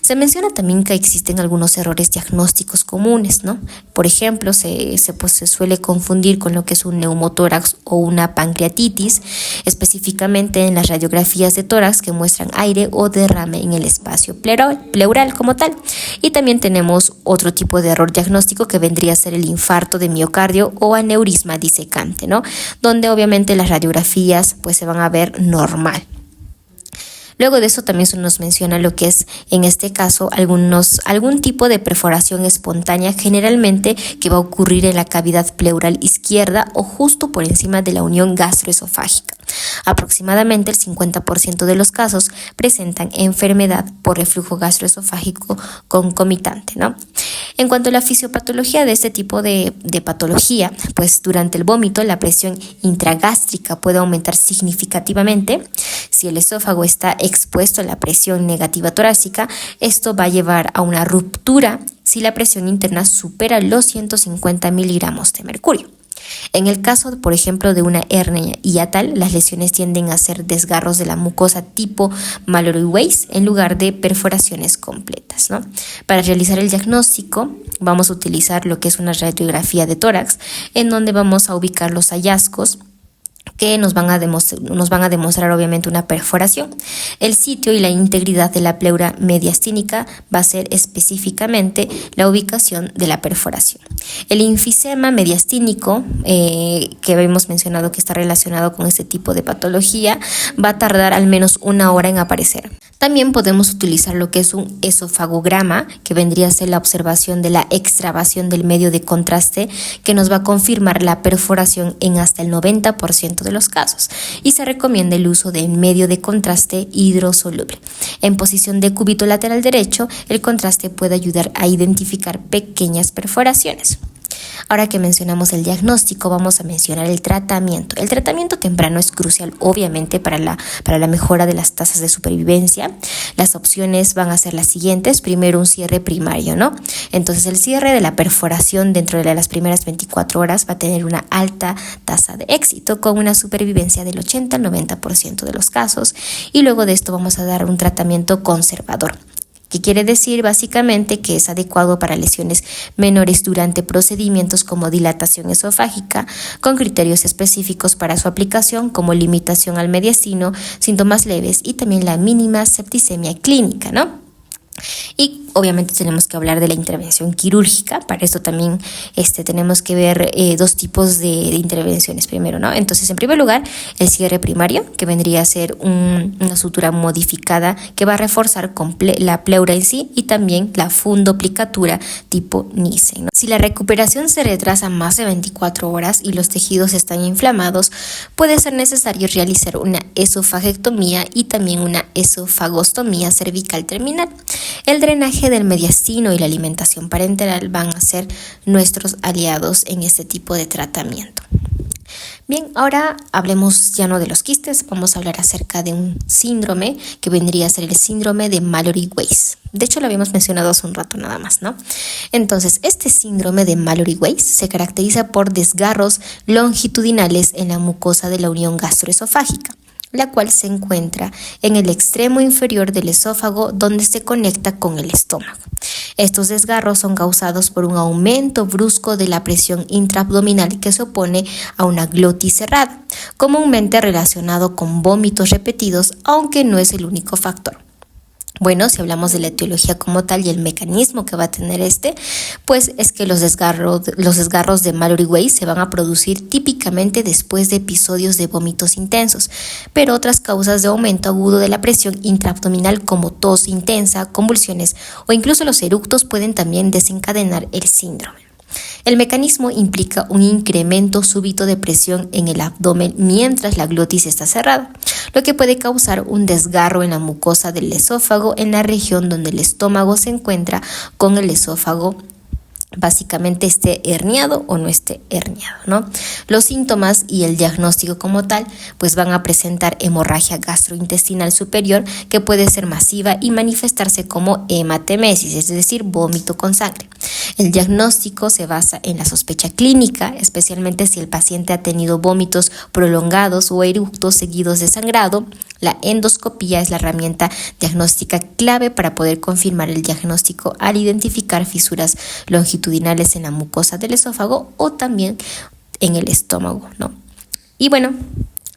Se menciona también que existen algunos errores diagnósticos comunes, ¿no? Por ejemplo, se suele confundir con lo que es un neumotórax o una pancreatitis, específicamente en las radiografías de tórax que muestran aire o derrame en el espacio pleural como tal. Y también tenemos otro tipo de error diagnóstico que vendría a ser el infarto de miocardio o aneurisma disecante, ¿no? Donde obviamente las radiografías pues se van a ver normal. Luego de eso también se nos menciona lo que es, en este caso, algún tipo de perforación espontánea, generalmente que va a ocurrir en la cavidad pleural izquierda o justo por encima de la unión gastroesofágica. Aproximadamente el 50% de los casos presentan enfermedad por reflujo gastroesofágico concomitante, ¿no? En cuanto a la fisiopatología de este tipo de patología, pues durante el vómito la presión intragástrica puede aumentar significativamente. Si el esófago está expuesto a la presión negativa torácica, esto va a llevar a una ruptura si la presión interna supera los 150 miligramos de mercurio. En el caso, por ejemplo, de una hernia hiatal, las lesiones tienden a ser desgarros de la mucosa tipo Mallory-Weiss en lugar de perforaciones completas, ¿no? Para realizar el diagnóstico, vamos a utilizar lo que es una radiografía de tórax, en donde vamos a ubicar los hallazgos que nos van a demostrar obviamente una perforación. El sitio y la integridad de la pleura mediastínica va a ser específicamente la ubicación de la perforación. El enfisema mediastínico, que hemos mencionado que está relacionado con este tipo de patología, va a tardar al menos 1 hora en aparecer. También podemos utilizar lo que es un esofagograma, que vendría a ser la observación de la extravasación del medio de contraste, que nos va a confirmar la perforación en hasta el 90% de los casos, y se recomienda el uso de medio de contraste hidrosoluble. En posición de cúbito lateral derecho, el contraste puede ayudar a identificar pequeñas perforaciones. Ahora que mencionamos el diagnóstico, vamos a mencionar el tratamiento. El tratamiento temprano es crucial, obviamente, para la mejora de las tasas de supervivencia. Las opciones van a ser las siguientes. Primero, un cierre primario, ¿no? Entonces, el cierre de la perforación dentro de las primeras 24 horas va a tener una alta tasa de éxito, con una supervivencia del 80 al 90% de los casos. Y luego de esto vamos a dar un tratamiento conservador, que quiere decir básicamente que es adecuado para lesiones menores durante procedimientos como dilatación esofágica, con criterios específicos para su aplicación como limitación al mediastino, síntomas leves y también la mínima septicemia clínica, ¿no? Y obviamente tenemos que hablar de la intervención quirúrgica. Para esto también tenemos que ver dos tipos de intervenciones primero, ¿no? Entonces, en primer lugar, el cierre primario, que vendría a ser una sutura modificada que va a reforzar la pleura en sí, y también la fundoplicatura tipo Nissen, ¿no? Si la recuperación se retrasa más de 24 horas y los tejidos están inflamados, puede ser necesario realizar una esofagectomía y también una esofagostomía cervical terminal. El drenaje del mediastino y la alimentación parenteral van a ser nuestros aliados en este tipo de tratamiento. Bien, ahora hablemos ya no de los quistes, vamos a hablar acerca de un síndrome que vendría a ser el síndrome de Mallory-Weiss. De hecho, lo habíamos mencionado hace un rato nada más, ¿no? Entonces, este síndrome de Mallory-Weiss se caracteriza por desgarros longitudinales en la mucosa de la unión gastroesofágica, la cual se encuentra en el extremo inferior del esófago, donde se conecta con el estómago. Estos desgarros son causados por un aumento brusco de la presión intraabdominal que se opone a una glotis cerrada, comúnmente relacionado con vómitos repetidos, aunque no es el único factor. Bueno, si hablamos de la etiología como tal y el mecanismo que va a tener pues es que los desgarros de Mallory-Weiss se van a producir típicamente después de episodios de vómitos intensos, pero otras causas de aumento agudo de la presión intraabdominal como tos intensa, convulsiones o incluso los eructos pueden también desencadenar el síndrome. El mecanismo implica un incremento súbito de presión en el abdomen mientras la glotis está cerrada, lo que puede causar un desgarro en la mucosa del esófago en la región donde el estómago se encuentra con el esófago, básicamente esté herniado o no esté herniado, ¿no? Los síntomas y el diagnóstico como tal, pues van a presentar hemorragia gastrointestinal superior que puede ser masiva y manifestarse como hematemesis, es decir, vómito con sangre. El diagnóstico se basa en la sospecha clínica, especialmente si el paciente ha tenido vómitos prolongados o eructos seguidos de sangrado. La endoscopía es la herramienta diagnóstica clave para poder confirmar el diagnóstico al identificar fisuras longitudinales en la mucosa del esófago o también en el estómago, ¿no? Y bueno,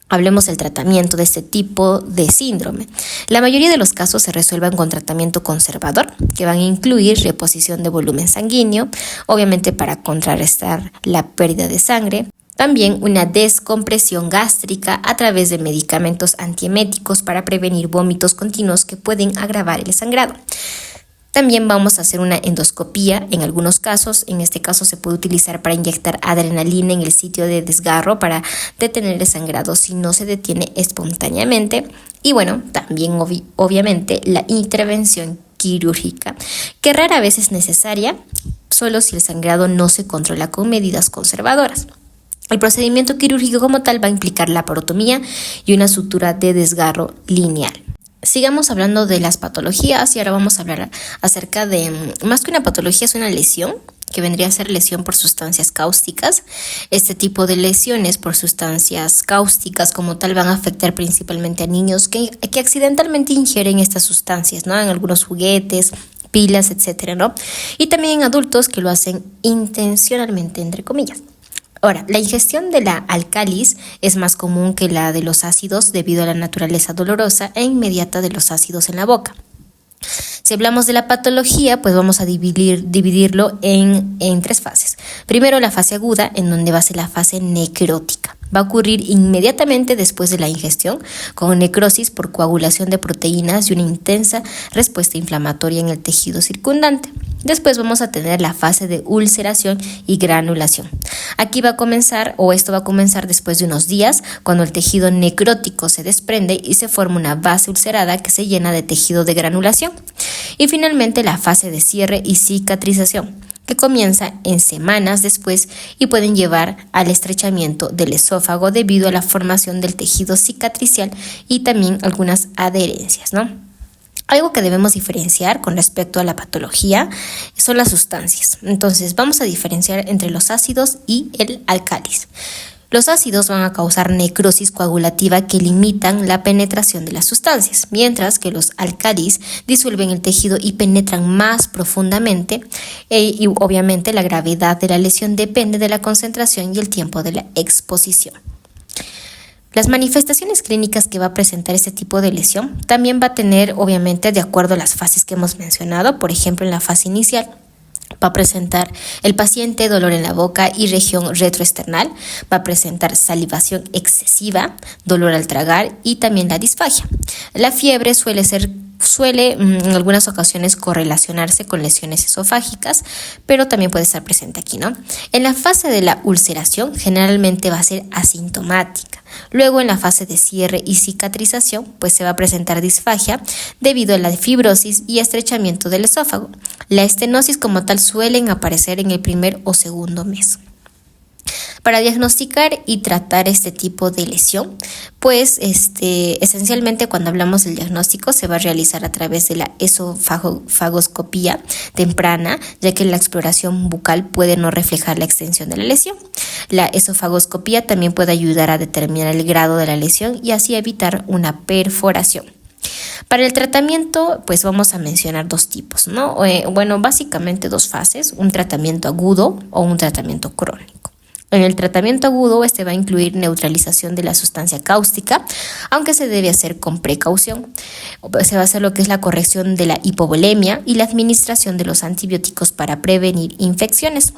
hablemos del tratamiento de este tipo de síndrome. La mayoría de los casos se resuelven con tratamiento conservador, que van a incluir reposición de volumen sanguíneo, obviamente para contrarrestar la pérdida de sangre. También una descompresión gástrica a través de medicamentos antieméticos para prevenir vómitos continuos que pueden agravar el sangrado. También vamos a hacer una endoscopía en algunos casos. En este caso se puede utilizar para inyectar adrenalina en el sitio de desgarro para detener el sangrado si no se detiene espontáneamente. Y bueno, también obviamente la intervención quirúrgica, que rara vez es necesaria, solo si el sangrado no se controla con medidas conservadoras. El procedimiento quirúrgico como tal va a implicar la porotomía y una sutura de desgarro lineal. Sigamos hablando de las patologías y ahora vamos a hablar acerca de, más que una patología, es una lesión, que vendría a ser lesión por sustancias cáusticas. Este tipo de lesiones por sustancias cáusticas como tal van a afectar principalmente a niños que accidentalmente ingieren estas sustancias, ¿no? En algunos juguetes, pilas, etcétera, ¿no? Y también en adultos que lo hacen intencionalmente, entre comillas. Ahora, la ingestión de la álcalis es más común que la de los ácidos debido a la naturaleza dolorosa e inmediata de los ácidos en la boca. Si hablamos de la patología, pues vamos a dividirlo en tres fases. Primero, la fase aguda, en donde va a ser la fase necrótica. Va a ocurrir inmediatamente después de la ingestión, con necrosis por coagulación de proteínas y una intensa respuesta inflamatoria en el tejido circundante. Después vamos a tener la fase de ulceración y granulación. Aquí va a comenzar, o esto va a comenzar después de unos días, cuando el tejido necrótico se desprende y se forma una base ulcerada que se llena de tejido de granulación. Y finalmente la fase de cierre y cicatrización, que comienza en semanas después y pueden llevar al estrechamiento del esófago debido a la formación del tejido cicatricial y también algunas adherencias, ¿no? Algo que debemos diferenciar con respecto a la patología son las sustancias. Entonces, vamos a diferenciar entre los ácidos y el álcalis. Los ácidos van a causar necrosis coagulativa que limitan la penetración de las sustancias, mientras que los álcalis disuelven el tejido y penetran más profundamente y obviamente la gravedad de la lesión depende de la concentración y el tiempo de la exposición. Las manifestaciones clínicas que va a presentar este tipo de lesión también va a tener, obviamente, de acuerdo a las fases que hemos mencionado. Por ejemplo, en la fase inicial va a presentar el paciente dolor en la boca y región retroesternal, va a presentar salivación excesiva, dolor al tragar y también la disfagia. La fiebre suele en algunas ocasiones correlacionarse con lesiones esofágicas, pero también puede estar presente aquí, ¿no? En la fase de la ulceración generalmente va a ser asintomática. Luego en la fase de cierre y cicatrización, pues se va a presentar disfagia debido a la fibrosis y estrechamiento del esófago. La estenosis como tal suelen aparecer en el primer o segundo mes. Para diagnosticar y tratar este tipo de lesión, pues esencialmente cuando hablamos del diagnóstico se va a realizar a través de la esofagoscopía temprana, ya que la exploración bucal puede no reflejar la extensión de la lesión. La esofagoscopía también puede ayudar a determinar el grado de la lesión y así evitar una perforación. Para el tratamiento, pues vamos a mencionar dos tipos, ¿no? Básicamente dos fases, un tratamiento agudo o un tratamiento crónico. En el tratamiento agudo, este va a incluir neutralización de la sustancia cáustica, aunque se debe hacer con precaución. Se va a hacer lo que es la corrección de la hipovolemia y la administración de los antibióticos para prevenir infecciones.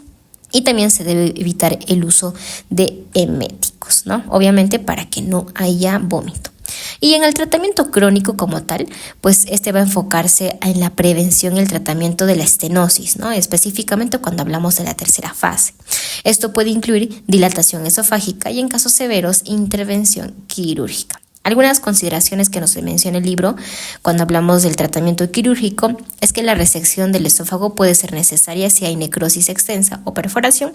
Y también se debe evitar el uso de eméticos, ¿no? Obviamente para que no haya vómito. Y en el tratamiento crónico como tal, pues este va a enfocarse en la prevención y el tratamiento de la estenosis, ¿no? Específicamente cuando hablamos de la tercera fase. Esto puede incluir dilatación esofágica y en casos severos intervención quirúrgica. Algunas consideraciones que nos menciona el libro cuando hablamos del tratamiento quirúrgico es que la resección del esófago puede ser necesaria si hay necrosis extensa o perforación,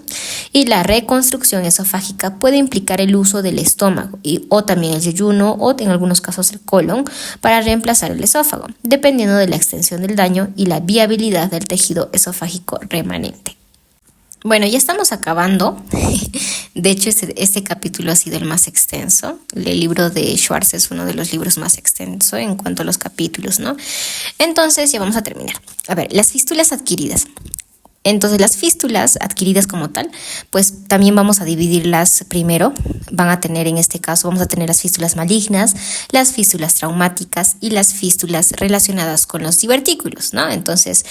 y la reconstrucción esofágica puede implicar el uso del estómago o también el yeyuno o en algunos casos el colon para reemplazar el esófago, dependiendo de la extensión del daño y la viabilidad del tejido esofágico remanente. Bueno, ya estamos acabando. De hecho, este capítulo ha sido el más extenso. El libro de Schwartz es uno de los libros más extensos en cuanto a los capítulos, ¿no? Entonces, ya vamos a terminar. A ver, las fístulas adquiridas. Entonces, las fístulas adquiridas como tal, pues también vamos a dividirlas primero. En este caso, vamos a tener las fístulas malignas, las fístulas traumáticas y las fístulas relacionadas con los divertículos, ¿no? Entonces,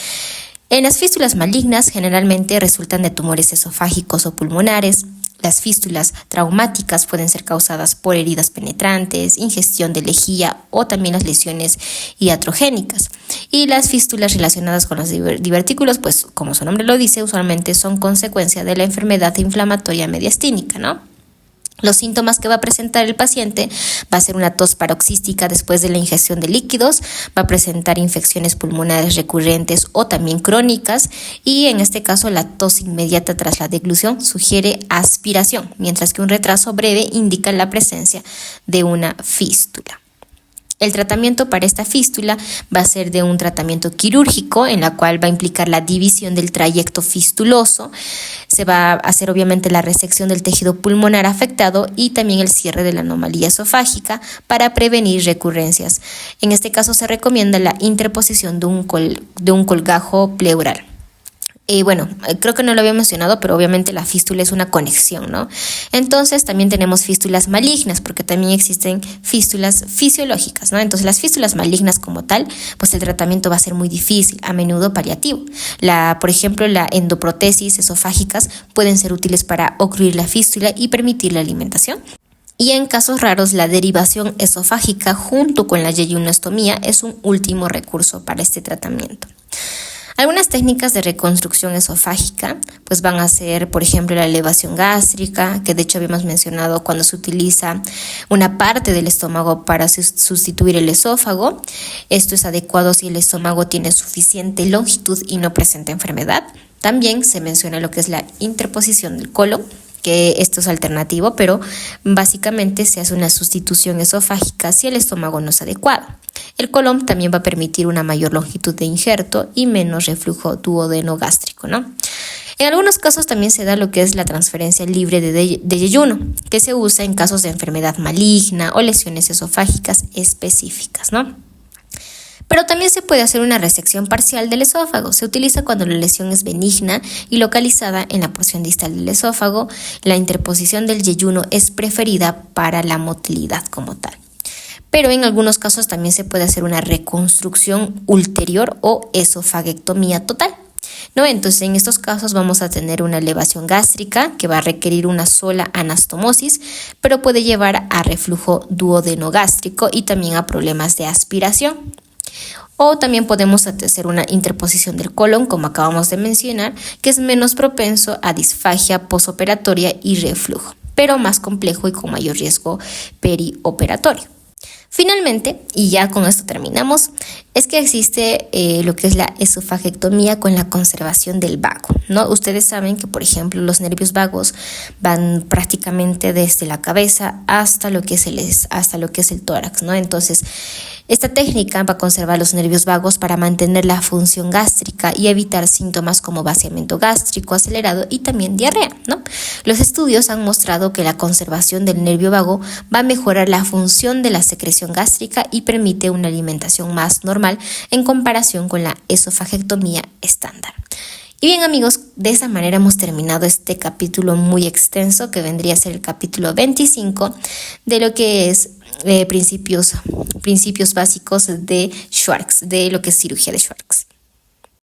en las fístulas malignas generalmente resultan de tumores esofágicos o pulmonares. Las fístulas traumáticas pueden ser causadas por heridas penetrantes, ingestión de lejía o también las lesiones iatrogénicas. Y las fístulas relacionadas con los divertículos, pues como su nombre lo dice, usualmente son consecuencia de la enfermedad inflamatoria mediastínica, ¿no? Los síntomas que va a presentar el paciente va a ser una tos paroxística después de la ingestión de líquidos, va a presentar infecciones pulmonares recurrentes o también crónicas, y en este caso la tos inmediata tras la deglución sugiere aspiración, mientras que un retraso breve indica la presencia de una fístula. El tratamiento para esta fístula va a ser de un tratamiento quirúrgico en la cual va a implicar la división del trayecto fistuloso. Se va a hacer obviamente la resección del tejido pulmonar afectado y también el cierre de la anomalía esofágica para prevenir recurrencias. En este caso se recomienda la interposición de un colgajo pleural. Creo que no lo había mencionado, pero obviamente la fístula es una conexión, ¿no? Entonces también tenemos fístulas malignas, porque también existen fístulas fisiológicas, ¿no? Entonces las fístulas malignas como tal, pues el tratamiento va a ser muy difícil, a menudo paliativo. Por ejemplo, la endoprotesis esofágicas pueden ser útiles para ocluir la fístula y permitir la alimentación. Y en casos raros, la derivación esofágica junto con la yeyunostomía es un último recurso para este tratamiento. Algunas técnicas de reconstrucción esofágica pues van a ser, por ejemplo, la elevación gástrica, que de hecho habíamos mencionado cuando se utiliza una parte del estómago para sustituir el esófago. Esto es adecuado si el estómago tiene suficiente longitud y no presenta enfermedad. También se menciona lo que es la interposición del colon, que esto es alternativo, pero básicamente se hace una sustitución esofágica si el estómago no es adecuado. El colon también va a permitir una mayor longitud de injerto y menos reflujo duodenogástrico, ¿no? En algunos casos también se da lo que es la transferencia libre de yeyuno, que se usa en casos de enfermedad maligna o lesiones esofágicas específicas, ¿no? Pero también se puede hacer una resección parcial del esófago. Se utiliza cuando la lesión es benigna y localizada en la porción distal del esófago. La interposición del yeyuno es preferida para la motilidad como tal. Pero en algunos casos también se puede hacer una reconstrucción ulterior o esofaguectomía total, ¿no? Entonces, en estos casos vamos a tener una elevación gástrica que va a requerir una sola anastomosis, pero puede llevar a reflujo duodenogástrico y también a problemas de aspiración. O también podemos hacer una interposición del colon, como acabamos de mencionar, que es menos propenso a disfagia posoperatoria y reflujo, pero más complejo y con mayor riesgo perioperatorio. Finalmente, y ya con esto terminamos, es que existe lo que es la esofagectomía con la conservación del vago, ¿no? Ustedes saben que, por ejemplo, los nervios vagos van prácticamente desde la cabeza hasta lo que es el tórax, ¿no? Entonces, esta técnica va a conservar los nervios vagos para mantener la función gástrica y evitar síntomas como vaciamiento gástrico acelerado y también diarrea, ¿no? Los estudios han mostrado que la conservación del nervio vago va a mejorar la función de la secreción gástrica y permite una alimentación más normal en comparación con la esofagectomía estándar. Y bien amigos, de esa manera hemos terminado este capítulo muy extenso que vendría a ser el capítulo 25 de lo que es principios básicos de Schwartz, de lo que es cirugía de Schwartz.